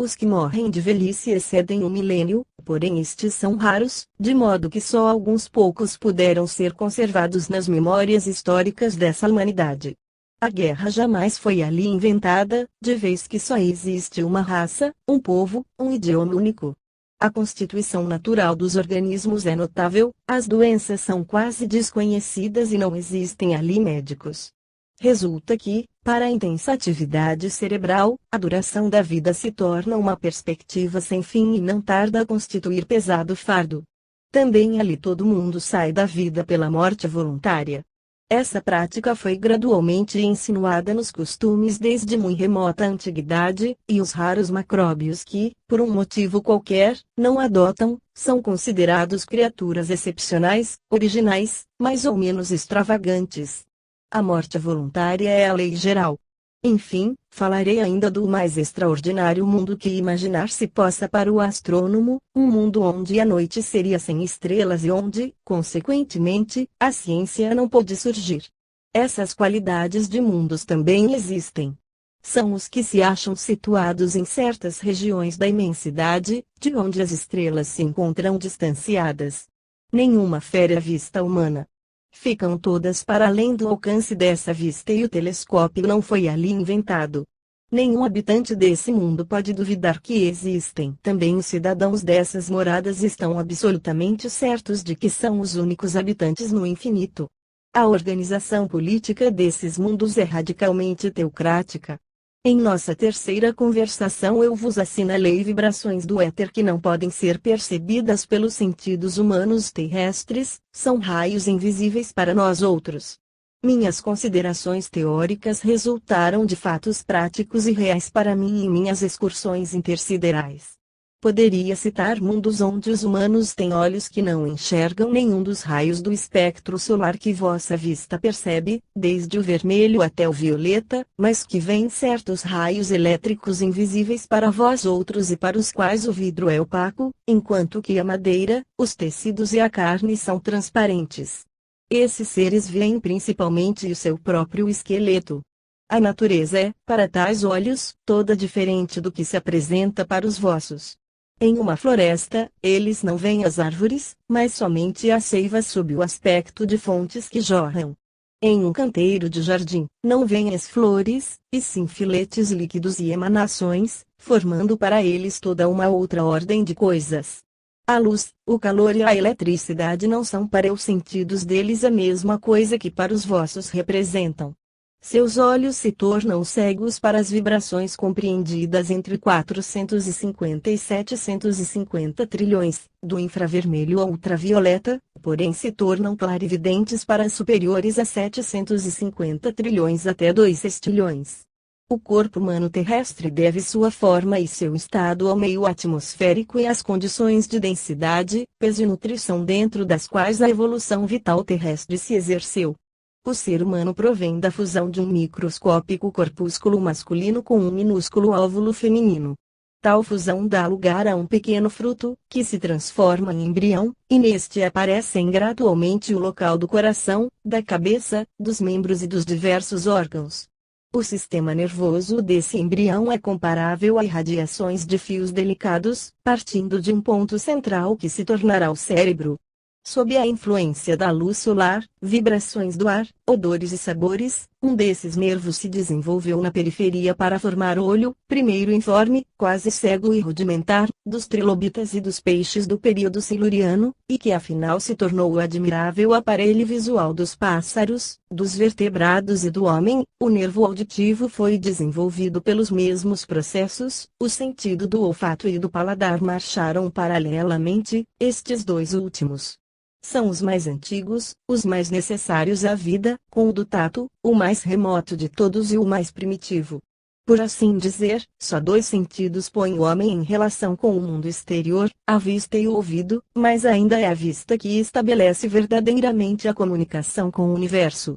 Os que morrem de velhice excedem o milênio, porém estes são raros, de modo que só alguns poucos puderam ser conservados nas memórias históricas dessa humanidade. A guerra jamais foi ali inventada, de vez que só existe uma raça, um povo, um idioma único. A constituição natural dos organismos é notável, as doenças são quase desconhecidas e não existem ali médicos. Resulta que, para a intensa atividade cerebral, a duração da vida se torna uma perspectiva sem fim e não tarda a constituir pesado fardo. Também ali todo mundo sai da vida pela morte voluntária. Essa prática foi gradualmente insinuada nos costumes desde muito remota antiguidade, e os raros macróbios que, por um motivo qualquer, não adotam, são considerados criaturas excepcionais, originais, mais ou menos extravagantes. A morte voluntária é a lei geral. Enfim, falarei ainda do mais extraordinário mundo que imaginar se possa para o astrônomo, um mundo onde a noite seria sem estrelas e onde, consequentemente, a ciência não pôde surgir. Essas qualidades de mundos também existem. são os que se acham situados em certas regiões da imensidade, de onde as estrelas se encontram distanciadas. Nenhuma fere a vista humana. Ficam todas para além do alcance dessa vista e o telescópio não foi ali inventado. Nenhum habitante desse mundo pode duvidar que existem. Também os cidadãos dessas moradas estão absolutamente certos de que são os únicos habitantes no infinito. A organização política desses mundos é radicalmente teocrática. Em nossa terceira conversação eu vos assinalei vibrações do éter que não podem ser percebidas pelos sentidos humanos terrestres, são raios invisíveis para nós outros. Minhas considerações teóricas resultaram de fatos práticos e reais para mim em minhas excursões intersiderais. Poderia citar mundos onde os humanos têm olhos que não enxergam nenhum dos raios do espectro solar que vossa vista percebe, desde o vermelho até o violeta, mas que veem certos raios elétricos invisíveis para vós outros e para os quais o vidro é opaco, enquanto que a madeira, os tecidos e a carne são transparentes. Esses seres veem principalmente o seu próprio esqueleto. A natureza é, para tais olhos, toda diferente do que se apresenta para os vossos. Em uma floresta, eles não veem as árvores, mas somente a seiva sob o aspecto de fontes que jorram. Em um canteiro de jardim, não veem as flores, e sim filetes líquidos e emanações, formando para eles toda uma outra ordem de coisas. A luz, o calor e a eletricidade não são para os sentidos deles a mesma coisa que para os vossos representam. Seus olhos se tornam cegos para as vibrações compreendidas entre 450 e 750 trilhões, do infravermelho ao ultravioleta, porém se tornam clarividentes para as superiores a 750 trilhões até 2 sextilhões. O corpo humano terrestre deve sua forma e seu estado ao meio atmosférico e às condições de densidade, peso e nutrição dentro das quais a evolução vital terrestre se exerceu. O ser humano provém da fusão de um microscópico corpúsculo masculino com um minúsculo óvulo feminino. Tal fusão dá lugar a um pequeno fruto, que se transforma em embrião, e neste aparecem gradualmente o local do coração, da cabeça, dos membros e dos diversos órgãos. O sistema nervoso desse embrião é comparável a irradiações de fios delicados, partindo de um ponto central que se tornará o cérebro. Sob a influência da luz solar, vibrações do ar, odores e sabores, um desses nervos se desenvolveu na periferia para formar o olho, primeiro informe, quase cego e rudimentar, dos trilobitas e dos peixes do período siluriano, e que afinal se tornou o admirável aparelho visual dos pássaros, dos vertebrados e do homem. O nervo auditivo foi desenvolvido pelos mesmos processos, o sentido do olfato e do paladar marcharam paralelamente, estes dois últimos são os mais antigos, os mais necessários à vida, com o do tato, o mais remoto de todos e o mais primitivo. Por assim dizer, só dois sentidos põem o homem em relação com o mundo exterior, a vista e o ouvido, mas ainda é a vista que estabelece verdadeiramente a comunicação com o universo.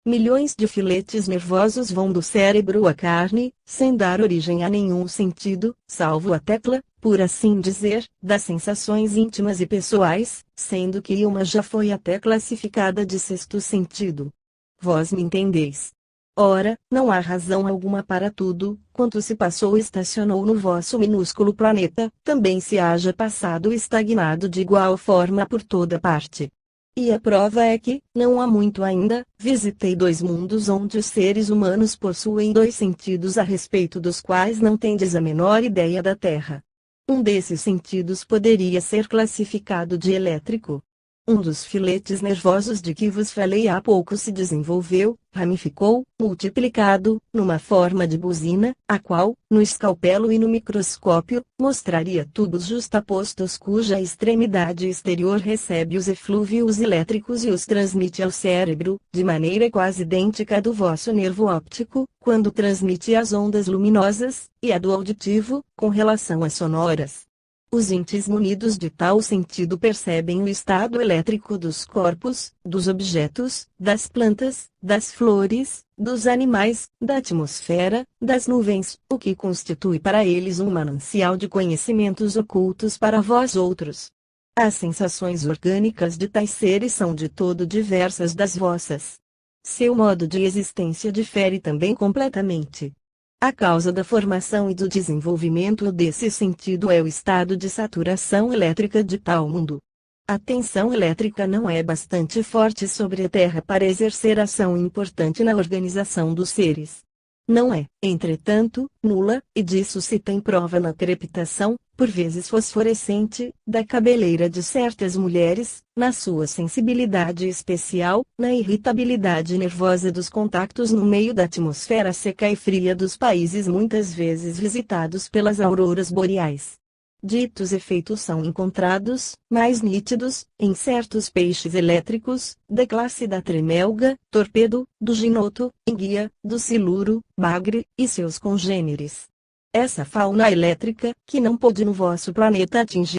Milhões de filetes nervosos vão do cérebro à carne, sem dar origem a nenhum sentido, salvo a tecla, por assim dizer, das sensações íntimas e pessoais, sendo que uma já foi até classificada de sexto sentido. Vós me entendeis. Ora, não há razão alguma para tudo, quanto se passou e estacionou no vosso minúsculo planeta, também se haja passado estagnado de igual forma por toda parte. E a prova é que, não há muito ainda, visitei dois mundos onde os seres humanos possuem dois sentidos a respeito dos quais não tendes a menor ideia da Terra. Um desses sentidos poderia ser classificado de elétrico. Um dos filetes nervosos de que vos falei há pouco se desenvolveu, ramificou, multiplicado, numa forma de buzina, a qual, no escalpelo e no microscópio, mostraria tubos justapostos cuja extremidade exterior recebe os eflúvios elétricos e os transmite ao cérebro, de maneira quase idêntica à do vosso nervo óptico, quando transmite as ondas luminosas, e a do auditivo, com relação às sonoras. Os entes munidos de tal sentido percebem o estado elétrico dos corpos, dos objetos, das plantas, das flores, dos animais, da atmosfera, das nuvens, o que constitui para eles um manancial de conhecimentos ocultos para vós outros. As sensações orgânicas de tais seres são de todo diversas das vossas. Seu modo de existência difere também completamente. A causa da formação e do desenvolvimento desse sentido é o estado de saturação elétrica de tal mundo. A tensão elétrica não é bastante forte sobre a Terra para exercer ação importante na organização dos seres. Não é, entretanto, nula, e disso se tem prova na crepitação, por vezes fosforescente, da cabeleira de certas mulheres, na sua sensibilidade especial, na irritabilidade nervosa dos contactos no meio da atmosfera seca e fria dos países muitas vezes visitados pelas auroras boreais. Ditos efeitos são encontrados, mais nítidos, em certos peixes elétricos, da classe da tremelga, torpedo, do ginoto, enguia, do siluro, bagre, e seus congêneres. Essa fauna elétrica, que não pôde no vosso planeta atingir